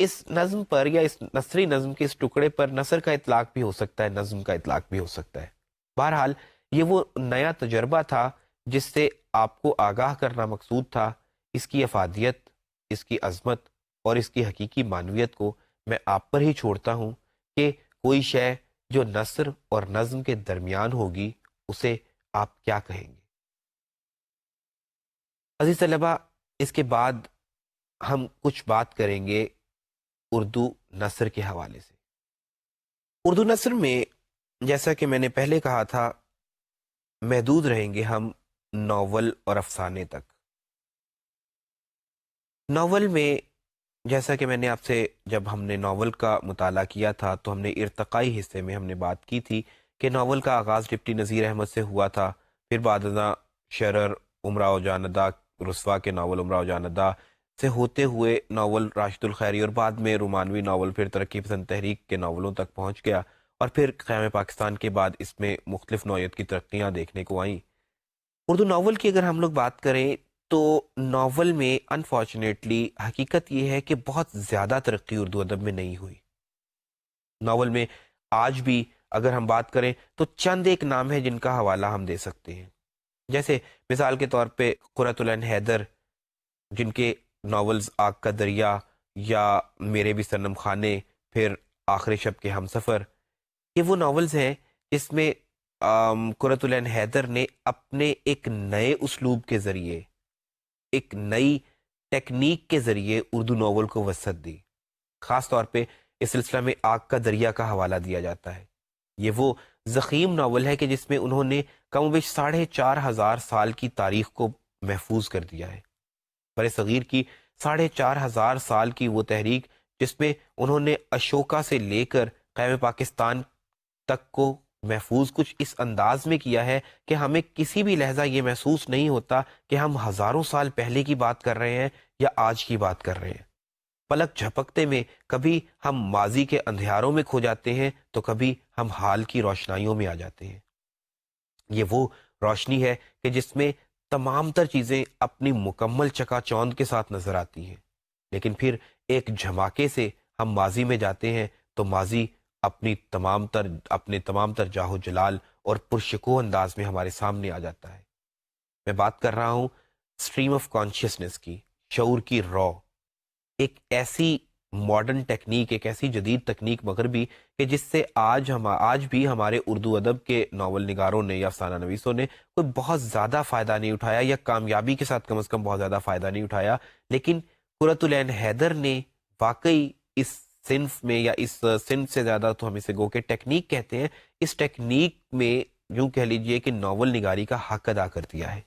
Speaker 2: اس نظم پر یا اس نثری نظم کے اس ٹکڑے پر نثر کا اطلاق بھی ہو سکتا ہے، نظم کا اطلاق بھی ہو سکتا ہے. بہرحال یہ وہ نیا تجربہ تھا جس سے آپ کو آگاہ کرنا مقصود تھا. اس کی افادیت، اس کی عظمت اور اس کی حقیقی معنویت کو میں آپ پر ہی چھوڑتا ہوں کہ کوئی شے جو نثر اور نظم کے درمیان ہوگی اسے آپ کیا کہیں گے. عزیز طلبہ، اس کے بعد ہم کچھ بات کریں گے اردو نثر کے حوالے سے. اردو نثر میں جیسا کہ میں نے پہلے کہا تھا محدود رہیں گے ہم ناول اور افسانے تک. ناول میں جیسا کہ میں نے آپ سے جب ہم نے ناول کا مطالعہ کیا تھا تو ہم نے ارتقائی حصے میں ہم نے بات کی تھی کہ ناول کا آغاز ڈپٹی نذیر احمد سے ہوا تھا، پھر بعد ازاں شرر، امراؤ جاندہ، رسوا کے ناول امراؤ جاندہ سے ہوتے ہوئے ناول راشد الخیری اور بعد میں رومانوی ناول، پھر ترقی پسند تحریک کے ناولوں تک پہنچ گیا اور پھر قیام پاکستان کے بعد اس میں مختلف نوعیت کی ترقیاں دیکھنے کو آئیں. اردو ناول کی اگر ہم لوگ بات کریں تو ناول میں انفارچونیٹلی حقیقت یہ ہے کہ بہت زیادہ ترقی اردو ادب میں نہیں ہوئی. ناول میں آج بھی اگر ہم بات کریں تو چند ایک نام ہے جن کا حوالہ ہم دے سکتے ہیں. جیسے مثال کے طور پہ قرۃ العین حیدر، جن کے ناولز آگ کا دریا یا میرے بھی صنم خانے، پھر آخر شب کے ہم سفر، یہ وہ ناولز ہیں جس میں قرۃ العین حیدر نے اپنے ایک نئے اسلوب کے ذریعے، ایک نئی ٹیکنیک کے ذریعے اردو ناول کو وسعت دی. خاص طور پہ اس سلسلہ میں آگ کا دریا کا حوالہ دیا جاتا ہے. یہ وہ ضخیم ناول ہے کہ جس میں انہوں نے کم و بیش 4,500 سال کی تاریخ کو محفوظ کر دیا ہے. بر صغیر کی 4,500 سال کی وہ تحریک جس میں انہوں نے اشوکا سے لے کر قیام پاکستان تک کو محفوظ کچھ اس انداز میں کیا ہے کہ ہمیں کسی بھی لحظہ یہ محسوس نہیں ہوتا کہ ہم ہزاروں سال پہلے کی بات کر رہے ہیں یا آج کی بات کر رہے ہیں. پلک جھپکتے میں کبھی ہم ماضی کے اندھیاروں میں کھو جاتے ہیں تو کبھی ہم حال کی روشنائیوں میں آ جاتے ہیں. یہ وہ روشنی ہے کہ جس میں تمام تر چیزیں اپنی مکمل چکا چوند کے ساتھ نظر آتی ہیں، لیکن پھر ایک جھماکے سے ہم ماضی میں جاتے ہیں تو ماضی اپنے تمام تر جاہ و جلال اور پرشکوہ انداز میں ہمارے سامنے آ جاتا ہے. میں بات کر رہا ہوں اسٹریم آف کانشیسنس کی، شعور کی رو، ایک ایسی ماڈرن ٹیکنیک، ایک ایسی جدید تکنیک مغربی کہ جس سے آج بھی ہمارے اردو ادب کے ناول نگاروں نے یا افسانہ نویسوں نے کوئی بہت زیادہ فائدہ نہیں اٹھایا، یا کامیابی کے ساتھ کم از کم بہت زیادہ فائدہ نہیں اٹھایا. لیکن قرۃ العین حیدر نے واقعی اس صنف میں، یا اس صنف سے زیادہ تو ہم اسے گو کہ ٹیکنیک کہتے ہیں، اس ٹیکنیک میں یوں کہہ لیجئے کہ ناول نگاری کا حق ادا کر دیا ہے.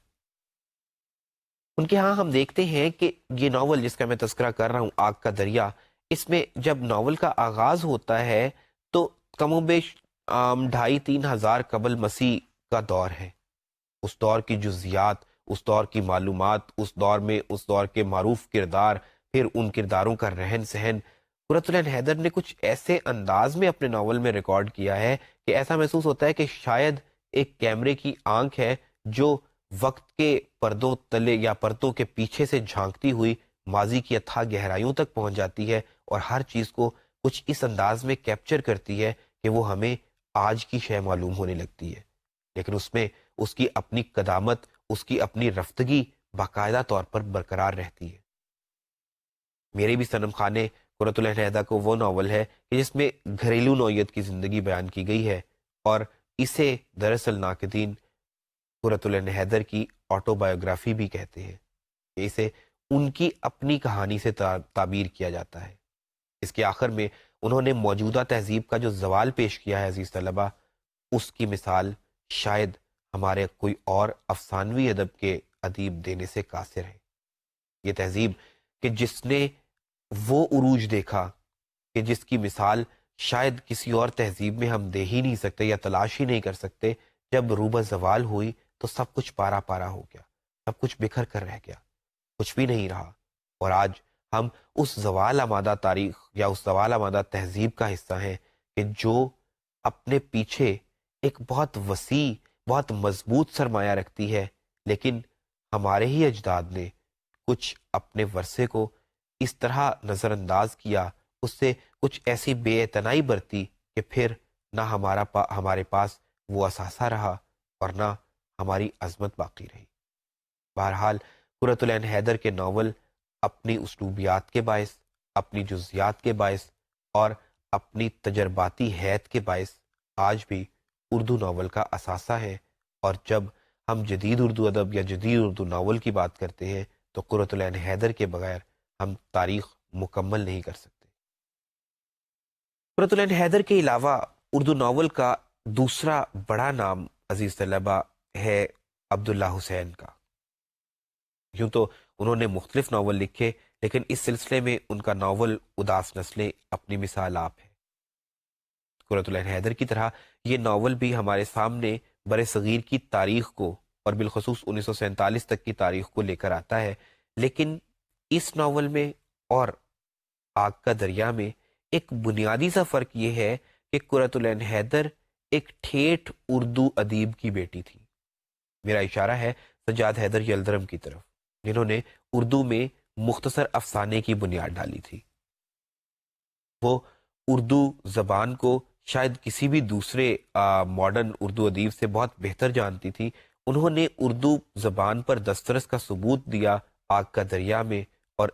Speaker 2: ان کے ہاں ہم دیکھتے ہیں کہ یہ ناول جس کا میں تذکرہ کر رہا ہوں، آگ کا دریا، اس میں جب ناول کا آغاز ہوتا ہے تو کم و بیش 2500-3000 قبل مسیح کا دور ہے. اس دور کی جزیات، اس دور کی معلومات، اس دور میں اس دور کے معروف کردار، پھر ان کرداروں کا رہن سہن، قرۃ العین حیدر نے کچھ ایسے انداز میں اپنے ناول میں ریکارڈ کیا ہے کہ ایسا محسوس ہوتا ہے کہ شاید ایک کیمرے کی آنکھ ہے جو وقت کے پردوں تلے یا پردوں کے پیچھے سے جھانکتی ہوئی ماضی کی اتھاہ گہرائیوں تک پہنچ جاتی ہے اور ہر چیز کو کچھ اس انداز میں کیپچر کرتی ہے کہ وہ ہمیں آج کی شے معلوم ہونے لگتی ہے، لیکن اس میں اس کی اپنی قدامت، اس کی اپنی رفتگی باقاعدہ طور پر برقرار رہتی ہے. میرے بھی صنم خانے قرۃ العین حیدر کو وہ ناول ہے کہ جس میں گھریلو نوعیت کی زندگی بیان کی گئی ہے، اور اسے دراصل ناقدین قرۃ العین حیدر کی آٹو بایوگرافی بھی کہتے ہیں، کہ اسے ان کی اپنی کہانی سے تعبیر کیا جاتا ہے. اس کے آخر میں انہوں نے موجودہ تہذیب کا جو زوال پیش کیا ہے عزیز طلبہ، اس کی مثال شاید ہمارے کوئی اور افسانوی ادب کے ادیب دینے سے قاصر ہے. یہ تہذیب کہ جس نے وہ عروج دیکھا کہ جس کی مثال شاید کسی اور تہذیب میں ہم دے ہی نہیں سکتے یا تلاش ہی نہیں کر سکتے، جب روبہ زوال ہوئی تو سب کچھ پارا پارا ہو گیا، سب کچھ بکھر کر رہ گیا، کچھ بھی نہیں رہا. اور آج ہم اس زوال آمادہ تاریخ یا اس زوال آمادہ تہذیب کا حصہ ہیں کہ جو اپنے پیچھے ایک بہت وسیع، بہت مضبوط سرمایہ رکھتی ہے، لیکن ہمارے ہی اجداد نے کچھ اپنے ورثے کو اس طرح نظر انداز کیا، اس سے کچھ ایسی بے اعتنائی برتی کہ پھر نہ ہمارے پاس وہ اثاثہ رہا اور نہ ہماری عظمت باقی رہی. بہرحال قرۃ العین حیدر کے ناول اپنی اسلوبیات کے باعث، اپنی جزیات کے باعث اور اپنی تجرباتی حیثیت کے باعث آج بھی اردو ناول کا اثاثہ ہے. اور جب ہم جدید اردو ادب یا جدید اردو ناول کی بات کرتے ہیں تو قرۃ العین حیدر کے بغیر ہم تاریخ مکمل نہیں کر سکتے. قرۃ العین حیدر کے علاوہ اردو ناول کا دوسرا بڑا نام عزیز طلبہ ہے عبداللہ حسین کا. یوں تو انہوں نے مختلف ناول لکھے، لیکن اس سلسلے میں ان کا ناول اداس نسلیں اپنی مثال آپ ہے. قرۃ العین حیدر کی طرح یہ ناول بھی ہمارے سامنے بر صغیر کی تاریخ کو اور بالخصوص 1947 تک کی تاریخ کو لے کر آتا ہے، لیکن اس ناول میں اور آگ کا دریا میں ایک بنیادی سا فرق یہ ہے کہ قرۃ العین حیدر ایک ٹھیٹھ اردو ادیب کی بیٹی تھی. میرا اشارہ ہے سجاد حیدر یلدرم کی طرف، جنہوں نے اردو میں مختصر افسانے کی بنیاد ڈالی تھی. وہ اردو زبان کو شاید کسی بھی دوسرے ماڈرن اردو ادیب سے بہت بہتر جانتی تھی. انہوں نے اردو زبان پر دسترس کا ثبوت دیا آگ کا دریا میں اور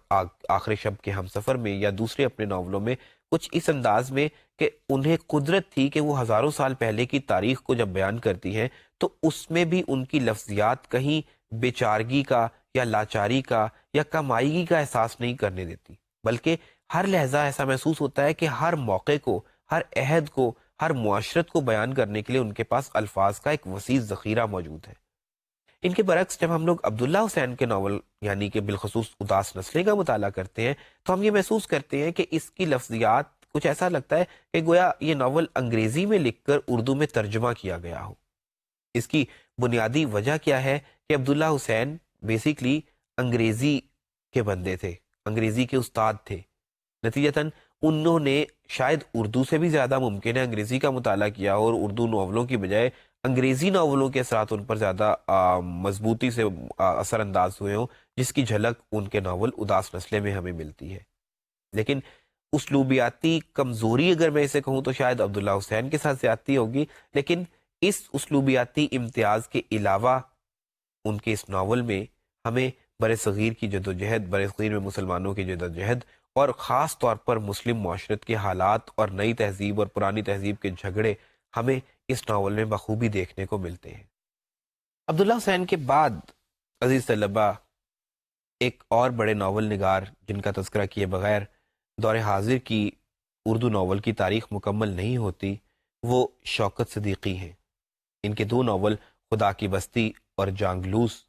Speaker 2: آخر شب کے ہم سفر میں، یا دوسرے اپنے ناولوں میں، کچھ اس انداز میں کہ انہیں قدرت تھی کہ وہ ہزاروں سال پہلے کی تاریخ کو جب بیان کرتی ہیں تو اس میں بھی ان کی لفظیات کہیں بیچارگی کا یا لاچاری کا یا کمائیگی کا احساس نہیں کرنے دیتی، بلکہ ہر لہجہ ایسا محسوس ہوتا ہے کہ ہر موقع کو، ہر عہد کو، ہر معاشرت کو بیان کرنے کے لیے ان کے پاس الفاظ کا ایک وسیع ذخیرہ موجود ہے. ان کے برعکس جب ہم لوگ عبداللہ حسین کے ناول یعنی کہ بالخصوص اداس نسلیں کا مطالعہ کرتے ہیں تو ہم یہ محسوس کرتے ہیں کہ اس کی لفظیات کچھ ایسا لگتا ہے کہ گویا یہ ناول انگریزی میں لکھ کر اردو میں ترجمہ کیا گیا ہو. اس کی بنیادی وجہ کیا ہے کہ عبداللہ حسین بیسیکلی انگریزی کے بندے تھے، انگریزی کے استاد تھے. نتیجتاً انہوں نے شاید اردو سے بھی زیادہ ممکن ہے انگریزی کا مطالعہ کیا اور اردو ناولوں کی بجائے انگریزی ناولوں کے اثرات ان پر زیادہ مضبوطی سے اثر انداز ہوئے ہوں، جس کی جھلک ان کے ناول اداس نسلیں میں ہمیں ملتی ہے. لیکن اسلوبیاتی کمزوری اگر میں اسے کہوں تو شاید عبداللہ حسین کے ساتھ زیادتی ہوگی، لیکن اس اسلوبیاتی امتیاز کے علاوہ ان کے اس ناول میں ہمیں برصغیر کی جدوجہد، برصغیر میں مسلمانوں کی جدوجہد اور خاص طور پر مسلم معاشرت کے حالات اور نئی تہذیب اور پرانی تہذیب کے جھگڑے ہمیں اس ناول میں بخوبی دیکھنے کو ملتے ہیں۔ عبداللہ حسین کے بعد عزیز طلبہ ایک اور بڑے ناول نگار جن کا تذکرہ کیے بغیر دور حاضر کی اردو ناول کی تاریخ مکمل نہیں ہوتی، وہ شوکت صدیقی ہیں۔ ان کے دو ناول خدا کی بستی اور جانگلوس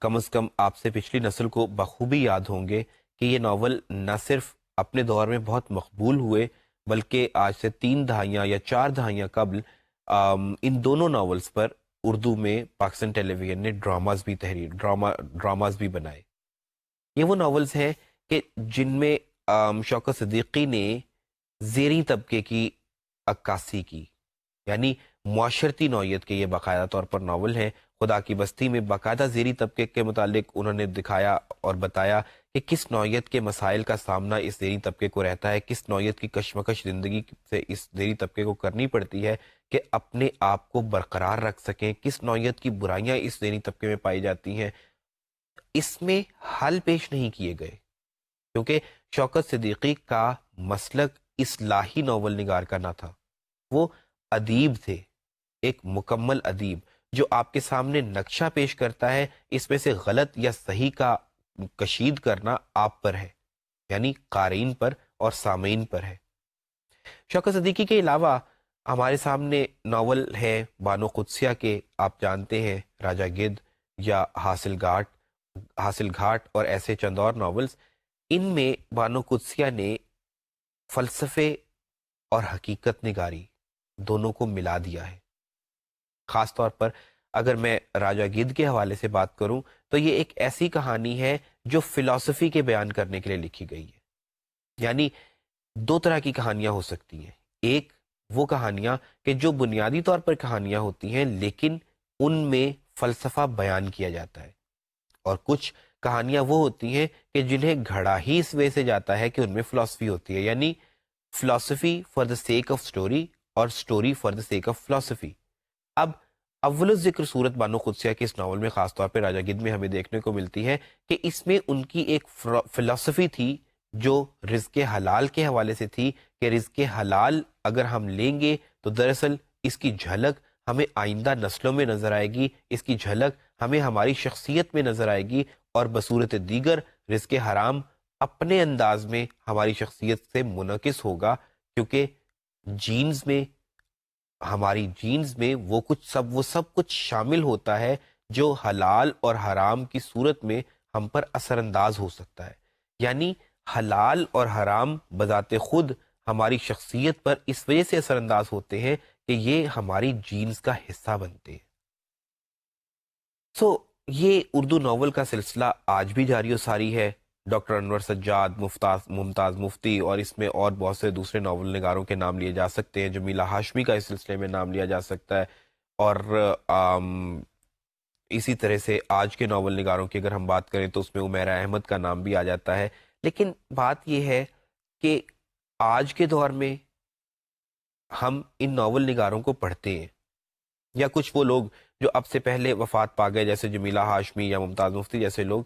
Speaker 2: کم از کم آپ سے پچھلی نسل کو بخوبی یاد ہوں گے کہ یہ ناول نہ صرف اپنے دور میں بہت مقبول ہوئے بلکہ آج سے 3 دہائیاں یا 4 دہائیاں قبل ان دونوں ناولز پر اردو میں پاکستان ٹیلی ویژن نے ڈراماز بھی بنائے۔ یہ وہ ناولز ہیں کہ جن میں شوکت صدیقی نے زیریں طبقے کی عکاسی کی، یعنی معاشرتی نوعیت کے یہ باقاعدہ طور پر ناول ہیں۔ خدا کی بستی میں باقاعدہ زیریں طبقے کے متعلق انہوں نے دکھایا اور بتایا کہ کس نوعیت کے مسائل کا سامنا اس زیریں طبقے کو رہتا ہے، کس نوعیت کی کشمکش زندگی سے اس زیریں طبقے کو کرنی پڑتی ہے کہ اپنے آپ کو برقرار رکھ سکیں، کس نوعیت کی برائیاں اس زیریں طبقے میں پائی جاتی ہیں۔ اس میں حل پیش نہیں کیے گئے کیونکہ شوکت صدیقی کا مسلک اصلاحی ناول نگار کا نہ تھا، وہ ادیب تھے، ایک مکمل ادیب جو آپ کے سامنے نقشہ پیش کرتا ہے، اس میں سے غلط یا صحیح کا کشید کرنا آپ پر ہے، یعنی قارئین پر اور سامعین پر ہے۔ شوکت صدیقی کے علاوہ ہمارے سامنے ناول ہے بانو قدسیہ کے، آپ جانتے ہیں راجہ گدھ یا حاصل گھاٹ اور ایسے چند اور ناولز۔ ان میں بانو قدسیہ نے فلسفے اور حقیقت نگاری دونوں کو ملا دیا ہے۔ خاص طور پر اگر میں راجہ گدھ کے حوالے سے بات کروں تو یہ ایک ایسی کہانی ہے جو فلسفی کے بیان کرنے کے لیے لکھی گئی ہے۔ یعنی 2 طرح کی کہانیاں ہو سکتی ہیں، ایک وہ کہانیاں کہ جو بنیادی طور پر کہانیاں ہوتی ہیں لیکن ان میں فلسفہ بیان کیا جاتا ہے، اور کچھ کہانیاں وہ ہوتی ہیں کہ جنہیں گھڑا ہی اس وجہ سے جاتا ہے کہ ان میں فلسفی ہوتی ہے، یعنی philosophy for the sake of story اور story for the sake of philosophy. اب اول الذکر صورت بانو قدسیہ کے اس ناول میں خاص طور پہ راجہ گدھ میں ہمیں دیکھنے کو ملتی ہے کہ اس میں ان کی ایک فلسفی تھی جو رزق حلال کے حوالے سے تھی کہ رزق حلال اگر ہم لیں گے تو دراصل اس کی جھلک ہمیں آئندہ نسلوں میں نظر آئے گی، اس کی جھلک ہمیں ہماری شخصیت میں نظر آئے گی، اور بصورت دیگر رزق حرام اپنے انداز میں ہماری شخصیت سے منعکس ہوگا، کیونکہ ہماری جینز میں وہ سب کچھ شامل ہوتا ہے جو حلال اور حرام کی صورت میں ہم پر اثر انداز ہو سکتا ہے۔ یعنی حلال اور حرام بذات خود ہماری شخصیت پر اس وجہ سے اثر انداز ہوتے ہیں کہ یہ ہماری جینز کا حصہ بنتے ہیں۔ یہ اردو ناول کا سلسلہ آج بھی جاری و ساری ہے۔ ڈاکٹر انور سجاد، ممتاز مفتی، اور اس میں اور بہت سے دوسرے ناول نگاروں کے نام لیے جا سکتے ہیں، جمیلہ ہاشمی کا اس سلسلے میں نام لیا جا سکتا ہے، اور اسی طرح سے آج کے ناول نگاروں کی اگر ہم بات کریں تو اس میں عمیرہ احمد کا نام بھی آ جاتا ہے۔ لیکن بات یہ ہے کہ آج کے دور میں ہم ان ناول نگاروں کو پڑھتے ہیں، یا کچھ وہ لوگ جو اب سے پہلے وفات پا گئے جیسے جمیلہ ہاشمی یا ممتاز مفتی جیسے لوگ،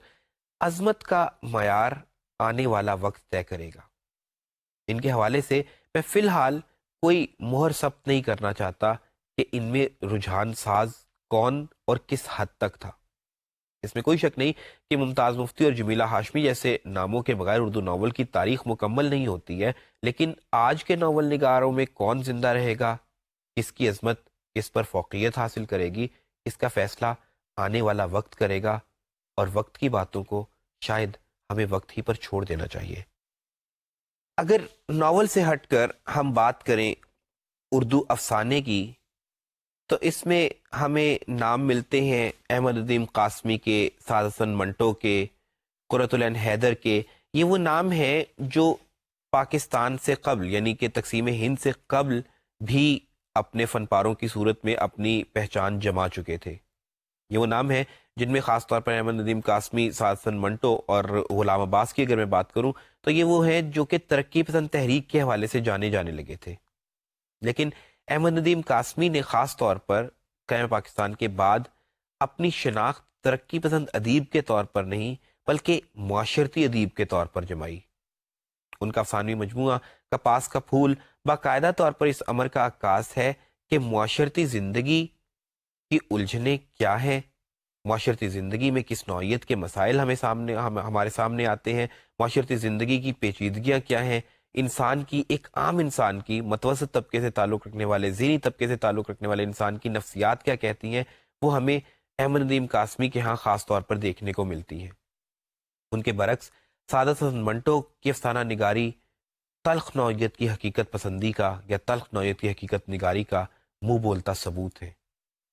Speaker 2: عظمت کا معیار آنے والا وقت طے کرے گا۔ ان کے حوالے سے میں فی الحال کوئی مہر ثبت نہیں کرنا چاہتا کہ ان میں رجحان ساز کون اور کس حد تک تھا۔ اس میں کوئی شک نہیں کہ ممتاز مفتی اور جمیلہ ہاشمی جیسے ناموں کے بغیر اردو ناول کی تاریخ مکمل نہیں ہوتی ہے، لیکن آج کے ناول نگاروں میں کون زندہ رہے گا، کس کی عظمت کس پر فوقیت حاصل کرے گی، اس کا فیصلہ آنے والا وقت کرے گا، اور وقت کی باتوں کو شاید ہمیں وقت ہی پر چھوڑ دینا چاہیے۔ اگر ناول سے ہٹ کر ہم بات کریں اردو افسانے کی تو اس میں ہمیں نام ملتے ہیں احمد ندیم قاسمی کے، سعد حسن منٹو کے، قرۃ العین حیدر کے۔ یہ وہ نام ہیں جو پاکستان سے قبل یعنی کہ تقسیم ہند سے قبل بھی اپنے فن پاروں کی صورت میں اپنی پہچان جما چکے تھے۔ یہ وہ نام ہیں جن میں خاص طور پر احمد ندیم قاسمی، سعد حسن منٹو اور غلام عباس کی اگر میں بات کروں تو یہ وہ ہیں جو کہ ترقی پسند تحریک کے حوالے سے جانے لگے تھے۔ لیکن احمد ندیم قاسمی نے خاص طور پر قیام پاکستان کے بعد اپنی شناخت ترقی پسند ادیب کے طور پر نہیں بلکہ معاشرتی ادیب کے طور پر جمائی۔ ان کا افسانوی مجموعہ کپاس کا پھول باقاعدہ طور پر اس امر کا عکاس ہے کہ معاشرتی زندگی کی الجھنیں کیا ہیں، معاشرتی زندگی میں کس نوعیت کے مسائل ہمارے سامنے آتے ہیں، معاشرتی زندگی کی پیچیدگیاں کیا ہیں، انسان کی، ایک عام انسان کی، متوسط طبقے سے تعلق رکھنے والے، ذہنی طبقے سے تعلق رکھنے والے انسان کی نفسیات کیا کہتی ہیں، وہ ہمیں احمد ندیم قاسمی کے ہاں خاص طور پر دیکھنے کو ملتی ہیں۔ ان کے برعکس سعادت حسن منٹو کی افسانہ نگاری تلخ نوعیت کی حقیقت پسندی کا یا تلخ نوعیت کی حقیقت نگاری کا منہ بولتا ثبوت ہے۔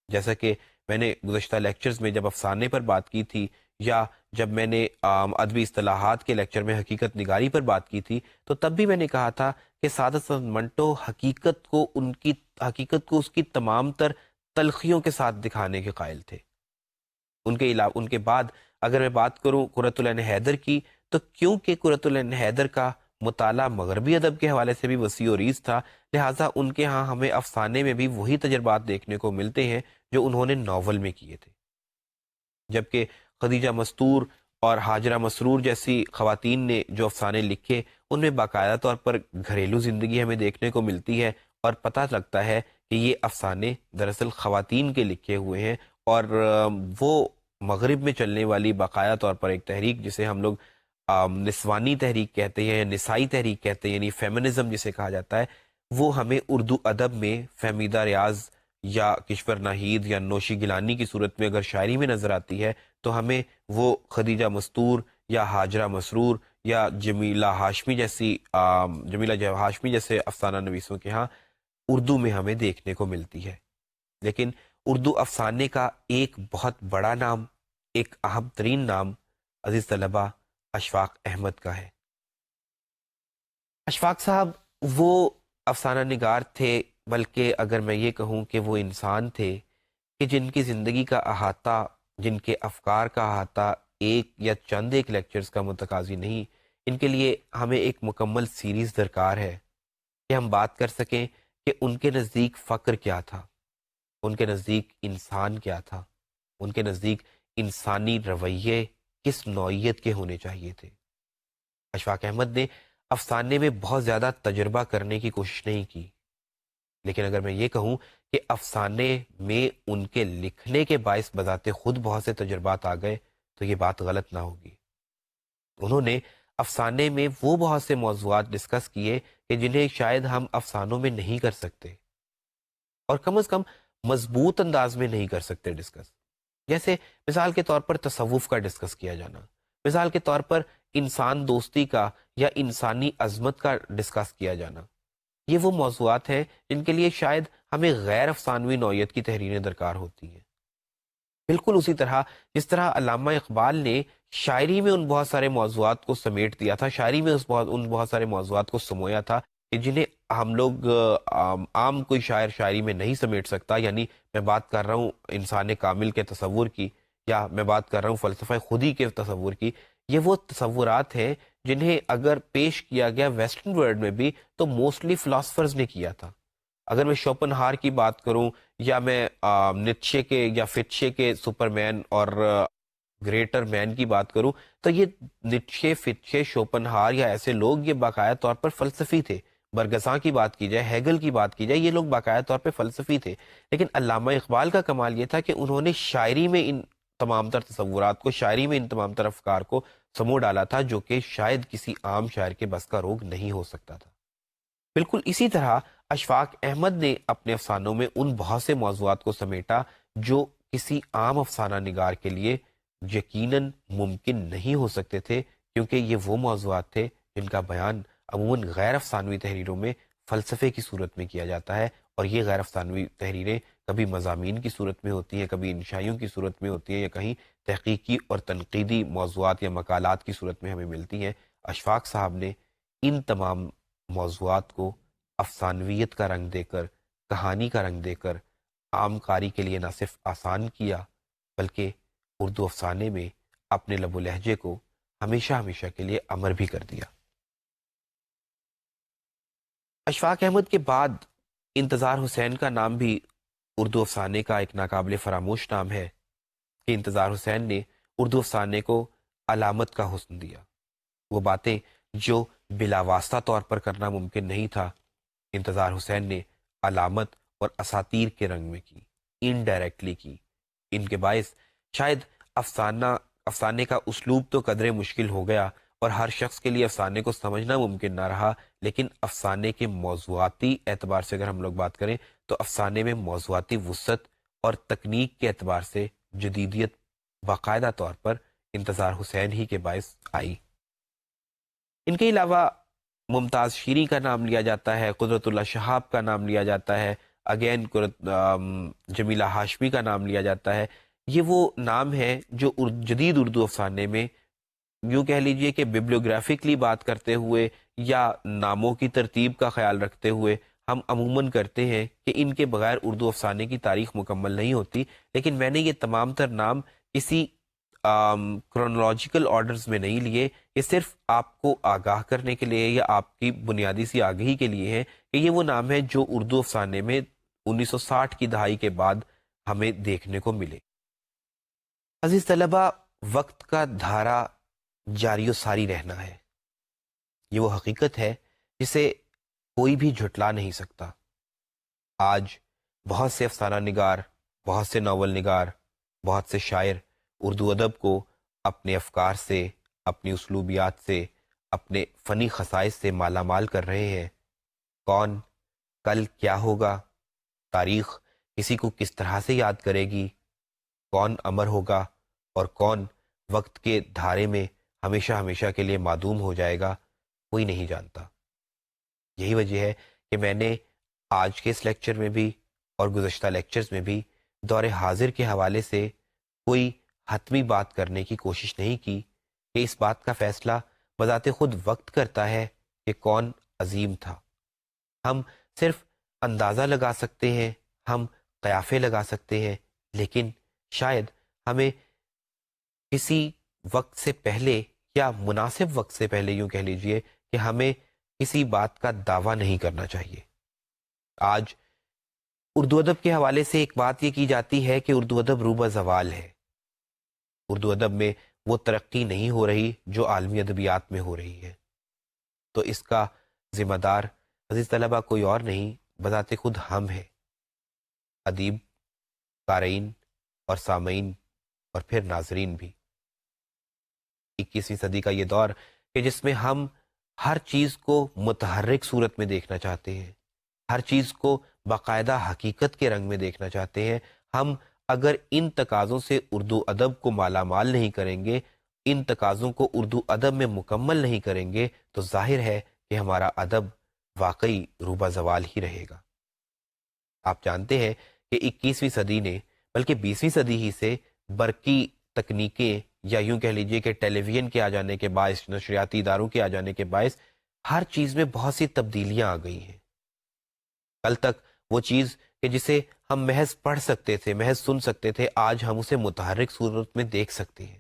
Speaker 2: جیسا کہ میں نے گزشتہ لیکچرز میں جب افسانے پر بات کی تھی، یا جب میں نے ادبی اصطلاحات کے لیکچر میں حقیقت نگاری پر بات کی تھی، تو تب بھی میں نے کہا تھا کہ سعادت حسن منٹو حقیقت کو اس کی تمام تر تلخیوں کے ساتھ دکھانے کے قائل تھے۔ ان کے بعد اگر میں بات کروں قرۃ العین حیدر کی، تو کیونکہ قرۃ العین حیدر کا مطالعہ مغربی ادب کے حوالے سے بھی وسیع و ریز تھا، لہٰذا ان کے ہاں ہمیں افسانے میں بھی وہی تجربات دیکھنے کو ملتے ہیں جو انہوں نے ناول میں کیے تھے۔ جبکہ خدیجہ مستور اور حاجرہ مسرور جیسی خواتین نے جو افسانے لکھے، ان میں باقاعدہ طور پر گھریلو زندگی ہمیں دیکھنے کو ملتی ہے، اور پتہ لگتا ہے کہ یہ افسانے دراصل خواتین کے لکھے ہوئے ہیں، اور وہ مغرب میں چلنے والی باقاعدہ طور پر ایک تحریک جسے ہم لوگ نسوانی تحریک کہتے ہیں، نسائی تحریک کہتے ہیں، یعنی فیمنزم جسے کہا جاتا ہے، وہ ہمیں اردو ادب میں فہمیدہ ریاض یا کشور ناہید یا نوشی گیلانی کی صورت میں اگر شاعری میں نظر آتی ہے، تو ہمیں وہ خدیجہ مستور یا حاجرہ مسرور یا جمیلہ ہاشمی جیسے افسانہ نویسوں کے ہاں اردو میں ہمیں دیکھنے کو ملتی ہے۔ لیکن اردو افسانے کا ایک بہت بڑا نام، ایک اہم ترین نام عزیز طلبہ اشفاق احمد کا ہے۔ اشفاق صاحب وہ افسانہ نگار تھے، بلکہ اگر میں یہ کہوں کہ وہ انسان تھے کہ جن کی زندگی کا احاطہ، جن کے افکار کا احاطہ ایک یا چند ایک لیکچرز کا متقاضی نہیں، ان کے لیے ہمیں ایک مکمل سیریز درکار ہے کہ ہم بات کر سکیں کہ ان کے نزدیک فقر کیا تھا، ان کے نزدیک انسان کیا تھا، ان کے نزدیک انسانی رویے کس نوعیت کے ہونے چاہیے تھے۔ اشفاق احمد نے افسانے میں بہت زیادہ تجربہ کرنے کی کوشش نہیں کی، لیکن اگر میں یہ کہوں کہ افسانے میں ان کے لکھنے کے باعث بذات خود بہت سے تجربات آ گئے، تو یہ بات غلط نہ ہوگی۔ انہوں نے افسانے میں وہ بہت سے موضوعات ڈسکس کیے کہ جنہیں شاید ہم افسانوں میں نہیں کر سکتے، اور کم از کم مضبوط انداز میں نہیں کر سکتے ڈسکس۔ جیسے مثال کے طور پر تصوف کا ڈسکس کیا جانا، مثال کے طور پر انسان دوستی کا یا انسانی عظمت کا ڈسکس کیا جانا، یہ وہ موضوعات ہیں جن کے لیے شاید ہمیں غیر افسانوی نوعیت کی تحریریں درکار ہوتی ہیں۔ بالکل اسی طرح جس طرح علامہ اقبال نے شاعری میں ان بہت سارے موضوعات کو سمیٹ دیا تھا، شاعری میں ان بہت سارے موضوعات کو سمویا تھا کہ جنہیں ہم لوگ عام کوئی شاعر شاعری میں نہیں سمیٹ سکتا، یعنی میں بات کر رہا ہوں انسان کامل کے تصور کی، یا میں بات کر رہا ہوں فلسفہ خودی کے تصور کی۔ یہ وہ تصورات ہیں جنہیں اگر پیش کیا گیا ویسٹرن ورلڈ میں بھی تو موسٹلی فلاسفرز نے کیا تھا۔ اگر میں شوپن ہار کی بات کروں، یا میں نیتشے کے یا فٹشے کے سپرمین اور گریٹر مین کی بات کروں، تو یہ نیتشے، فٹشے، شوپن ہار یا ایسے لوگ یہ باقاعدہ طور پر فلسفی تھے۔ برگساں کی بات کی جائے، ہیگل کی بات کی جائے، یہ لوگ باقاعدہ طور پہ فلسفی تھے۔ لیکن علامہ اقبال کا کمال یہ تھا کہ انہوں نے شاعری میں ان تمام تر تصورات کو، شاعری میں ان تمام تر افکار کو سمو ڈالا تھا، جو کہ شاید کسی عام شاعر کے بس کا روگ نہیں ہو سکتا تھا۔ بالکل اسی طرح اشفاق احمد نے اپنے افسانوں میں ان بہت سے موضوعات کو سمیٹا جو کسی عام افسانہ نگار کے لیے یقیناً ممکن نہیں ہو سکتے تھے، کیونکہ یہ وہ موضوعات تھے جن کا بیان عموماً غیر افسانوی تحریروں میں فلسفے کی صورت میں کیا جاتا ہے، اور یہ غیر افسانوی تحریریں کبھی مضامین کی صورت میں ہوتی ہیں، کبھی انشائیوں کی صورت میں ہوتی ہیں، یا کہیں تحقیقی اور تنقیدی موضوعات یا مقالات کی صورت میں ہمیں ملتی ہیں۔ اشفاق صاحب نے ان تمام موضوعات کو افسانویت کا رنگ دے کر، کہانی کا رنگ دے کر عام قاری کے لیے نہ صرف آسان کیا، بلکہ اردو افسانے میں اپنے لب و لہجے کو ہمیشہ ہمیشہ کے لیے امر بھی کر دیا۔ اشفاق احمد کے بعد انتظار حسین کا نام بھی اردو افسانے کا ایک ناقابل فراموش نام ہے، کہ انتظار حسین نے اردو افسانے کو علامت کا حسن دیا. وہ باتیں جو بلا واسطہ طور پر کرنا ممکن نہیں تھا، انتظار حسین نے علامت اور اساطیر کے رنگ میں کی، انڈائریکٹلی کی. ان کے باعث شاید افسانے کا اسلوب تو قدرے مشکل ہو گیا اور ہر شخص کے لیے افسانے کو سمجھنا ممکن نہ رہا، لیکن افسانے کے موضوعاتی اعتبار سے اگر ہم لوگ بات کریں تو افسانے میں موضوعاتی وسعت اور تکنیک کے اعتبار سے جدیدیت باقاعدہ طور پر انتظار حسین ہی کے باعث آئی. ان کے علاوہ ممتاز شیریں کا نام لیا جاتا ہے، قدرت اللہ شہاب کا نام لیا جاتا ہے، اگین جمیلہ ہاشمی کا نام لیا جاتا ہے. یہ وہ نام ہے جو جدید اردو افسانے میں یوں کہہ لیجئے کہ بیبلیوگرافکلی بات کرتے ہوئے یا ناموں کی ترتیب کا خیال رکھتے ہوئے ہم عموماً کرتے ہیں کہ ان کے بغیر اردو افسانے کی تاریخ مکمل نہیں ہوتی. لیکن میں نے یہ تمام تر نام کسی کرونالوجیکل آرڈرز میں نہیں لیے، یہ صرف آپ کو آگاہ کرنے کے لیے یا آپ کی بنیادی سی آگہی کے لیے ہے کہ یہ وہ نام ہے جو اردو افسانے میں 1960 کی دہائی کے بعد ہمیں دیکھنے کو ملے. عزیز طلبہ، وقت کا دھارا جاری و ساری رہنا ہے. یہ وہ حقیقت ہے جسے کوئی بھی جھٹلا نہیں سکتا. آج بہت سے افسانہ نگار، بہت سے ناول نگار، بہت سے شاعر اردو ادب کو اپنے افکار سے، اپنی اسلوبیات سے، اپنے فنی خصائص سے مالا مال کر رہے ہیں. کون کل کیا ہوگا، تاریخ کسی کو کس طرح سے یاد کرے گی، کون امر ہوگا اور کون وقت کے دھارے میں ہمیشہ ہمیشہ کے لیے معدوم ہو جائے گا، کوئی نہیں جانتا. یہی وجہ ہے کہ میں نے آج کے اس لیکچر میں بھی اور گزشتہ لیکچرز میں بھی دور حاضر کے حوالے سے کوئی حتمی بات کرنے کی کوشش نہیں کی کہ اس بات کا فیصلہ بذات خود وقت کرتا ہے کہ کون عظیم تھا. ہم صرف اندازہ لگا سکتے ہیں، ہم قیافے لگا سکتے ہیں، لیکن شاید ہمیں کسی وقت سے پہلے یا مناسب وقت سے پہلے یوں کہہ لیجئے کہ ہمیں کسی بات کا دعویٰ نہیں کرنا چاہیے. آج اردو ادب کے حوالے سے ایک بات یہ کی جاتی ہے کہ اردو ادب روبہ زوال ہے. اردو ادب میں وہ ترقی نہیں ہو رہی جو عالمی ادبیات میں ہو رہی ہے. تو اس کا ذمہ دار عزیز طلبہ کوئی اور نہیں بذات خود ہم ہیں، ادیب، قارئین اور سامعین اور پھر ناظرین بھی. 21ویں صدی کا یہ دور کہ جس میں ہم ہر چیز کو متحرک صورت میں دیکھنا چاہتے ہیں، ہر چیز کو باقاعدہ حقیقت کے رنگ میں دیکھنا چاہتے ہیں. ہم اگر ان تقاضوں سے اردو ادب کو مالا مال نہیں کریں گے، ان تقاضوں کو اردو ادب میں مکمل نہیں کریں گے، تو ظاہر ہے کہ ہمارا ادب واقعی روبہ زوال ہی رہے گا. آپ جانتے ہیں کہ 21ویں صدی نے بلکہ 20ویں صدی ہی سے برقی تکنیکیں یا یوں کہہ لیجئے کہ ٹیلی ویژن کے آ جانے کے باعث، نشریاتی اداروں کے آ جانے کے باعث ہر چیز میں بہت سی تبدیلیاں آ گئی ہیں. کل تک وہ چیز کہ جسے ہم محض پڑھ سکتے تھے، محض سن سکتے تھے، آج ہم اسے متحرک صورت میں دیکھ سکتے ہیں.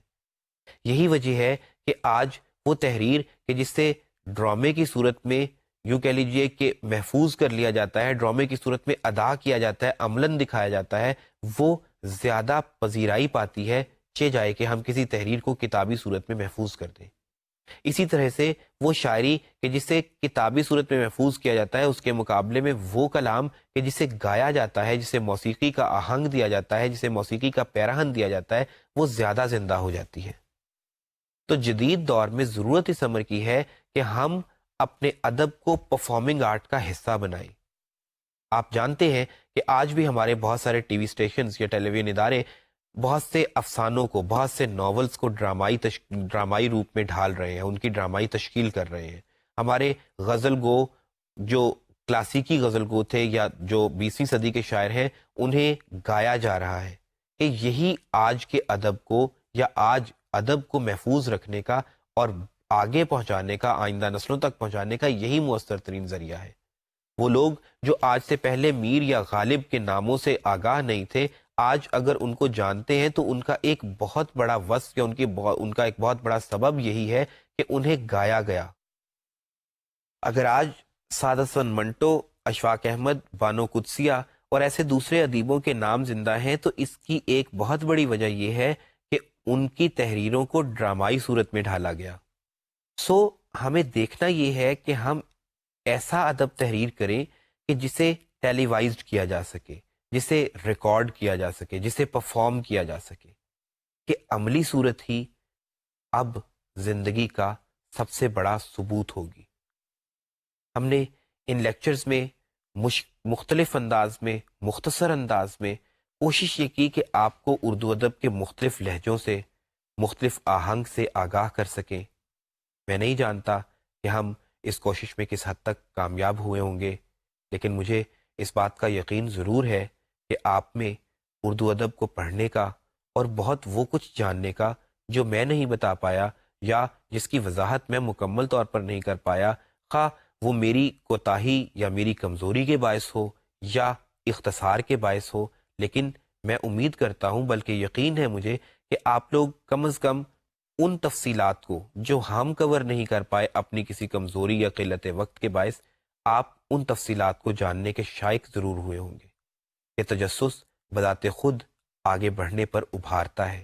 Speaker 2: یہی وجہ ہے کہ آج وہ تحریر کہ جس سے ڈرامے کی صورت میں یوں کہہ لیجئے کہ محفوظ کر لیا جاتا ہے، ڈرامے کی صورت میں ادا کیا جاتا ہے، عملاً دکھایا جاتا ہے، وہ زیادہ پذیرائی پاتی ہے چہ جائے کہ ہم کسی تحریر کو کتابی صورت میں محفوظ کر دیں. اسی طرح سے وہ شاعری کہ جسے کتابی صورت میں محفوظ کیا جاتا ہے، اس کے مقابلے میں وہ کلام کہ جسے گایا جاتا ہے، جسے موسیقی کا آہنگ دیا جاتا ہے، جسے موسیقی کا پیراہن دیا جاتا ہے، وہ زیادہ زندہ ہو جاتی ہے. تو جدید دور میں ضرورت اس امر کی ہے کہ ہم اپنے ادب کو پرفارمنگ آرٹ کا حصہ بنائیں. آپ جانتے ہیں کہ آج بھی ہمارے بہت سارے ٹی وی سٹیشنز یا ٹیلی ویژن ادارے بہت سے افسانوں کو، بہت سے ناولز کو ڈرامائی روپ میں ڈھال رہے ہیں، ان کی ڈرامائی تشکیل کر رہے ہیں. ہمارے غزل گو جو کلاسیکی غزل گو تھے یا جو 20ویں صدی کے شاعر ہیں، انہیں گایا جا رہا ہے کہ یہی آج کے ادب کو یا آج ادب کو محفوظ رکھنے کا اور آگے پہنچانے کا، آئندہ نسلوں تک پہنچانے کا یہی مؤثر ترین ذریعہ ہے. وہ لوگ جو آج سے پہلے میر یا غالب کے ناموں سے آگاہ نہیں تھے، آج اگر ان کو جانتے ہیں تو ان کا ایک بہت بڑا وصف یا ان کا ایک بہت بڑا سبب یہی ہے کہ انہیں گایا گیا. اگر آج سعادت حسن منٹو، اشفاق احمد، بانو قدسیہ اور ایسے دوسرے ادیبوں کے نام زندہ ہیں تو اس کی ایک بہت بڑی وجہ یہ ہے کہ ان کی تحریروں کو ڈرامائی صورت میں ڈھالا گیا. سو ہمیں دیکھنا یہ ہے کہ ہم ایسا ادب تحریر کریں کہ جسے ٹیلی وائزڈ کیا جا سکے، جسے ریکارڈ کیا جا سکے، جسے پرفارم کیا جا سکے، کہ عملی صورت ہی اب زندگی کا سب سے بڑا ثبوت ہوگی. ہم نے ان لیکچرز میں مختلف انداز میں، مختصر انداز میں کوشش یہ کی کہ آپ کو اردو ادب کے مختلف لہجوں سے، مختلف آہنگ سے آگاہ کر سکیں. میں نہیں جانتا کہ ہم اس کوشش میں کس حد تک کامیاب ہوئے ہوں گے، لیکن مجھے اس بات کا یقین ضرور ہے کہ آپ میں اردو ادب کو پڑھنے کا اور بہت وہ کچھ جاننے کا جو میں نہیں بتا پایا یا جس کی وضاحت میں مکمل طور پر نہیں کر پایا، خواہ وہ میری کوتاہی یا میری کمزوری کے باعث ہو یا اختصار کے باعث ہو، لیکن میں امید کرتا ہوں، بلکہ یقین ہے مجھے، کہ آپ لوگ کم از کم ان تفصیلات کو جو ہم کور نہیں کر پائے اپنی کسی کمزوری یا قلت وقت کے باعث، آپ ان تفصیلات کو جاننے کے شائق ضرور ہوئے ہوں گے. یہ تجسس بذات خود آگے بڑھنے پر ابھارتا ہے،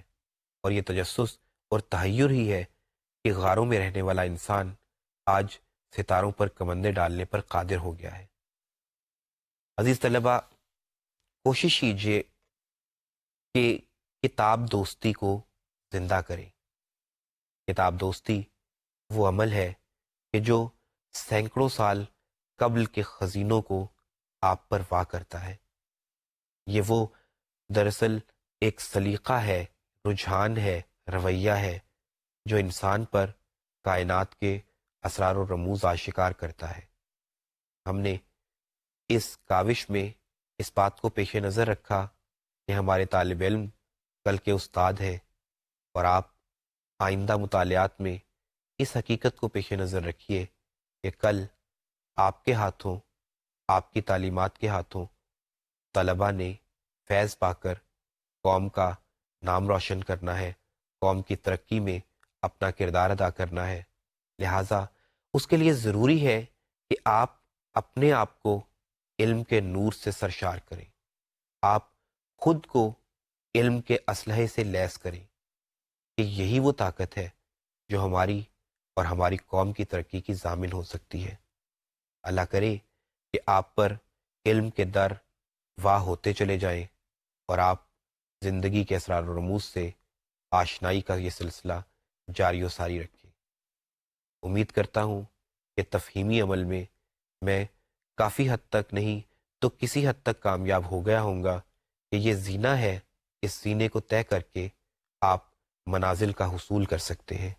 Speaker 2: اور یہ تجسس اور تحیر ہی ہے کہ غاروں میں رہنے والا انسان آج ستاروں پر کمندیں ڈالنے پر قادر ہو گیا ہے. عزیز طلبہ، کوشش کیجیے کہ کتاب دوستی کو زندہ کریں. کتاب دوستی وہ عمل ہے کہ جو سینکڑوں سال قبل کے خزینوں کو آپ پر وا کرتا ہے. یہ وہ دراصل ایک سلیقہ ہے، رجحان ہے، رویہ ہے جو انسان پر کائنات کے اسرار و رموز آشکار کرتا ہے. ہم نے اس کاوش میں اس بات کو پیش نظر رکھا کہ ہمارے طالب علم کل کے استاد ہیں، اور آپ آئندہ مطالعات میں اس حقیقت کو پیش نظر رکھیے کہ کل آپ کے ہاتھوں، آپ کی تعلیمات کے ہاتھوں طلباء نے فیض پا کر قوم کا نام روشن کرنا ہے، قوم کی ترقی میں اپنا کردار ادا کرنا ہے. لہٰذا اس کے لیے ضروری ہے کہ آپ اپنے آپ کو علم کے نور سے سرشار کریں، آپ خود کو علم کے اسلحے سے لیس کریں، کہ یہی وہ طاقت ہے جو ہماری اور ہماری قوم کی ترقی کی ضامن ہو سکتی ہے. اللہ کرے کہ آپ پر علم کے در واہ ہوتے چلے جائیں اور آپ زندگی کے اسرار و رموز سے آشنائی کا یہ سلسلہ جاری و ساری رکھیں. امید کرتا ہوں کہ تفہیمی عمل میں کافی حد تک نہیں تو کسی حد تک کامیاب ہو گیا ہوں گا کہ یہ زینہ ہے، اس زینے کو طے کر کے آپ منازل کا حصول کر سکتے ہیں.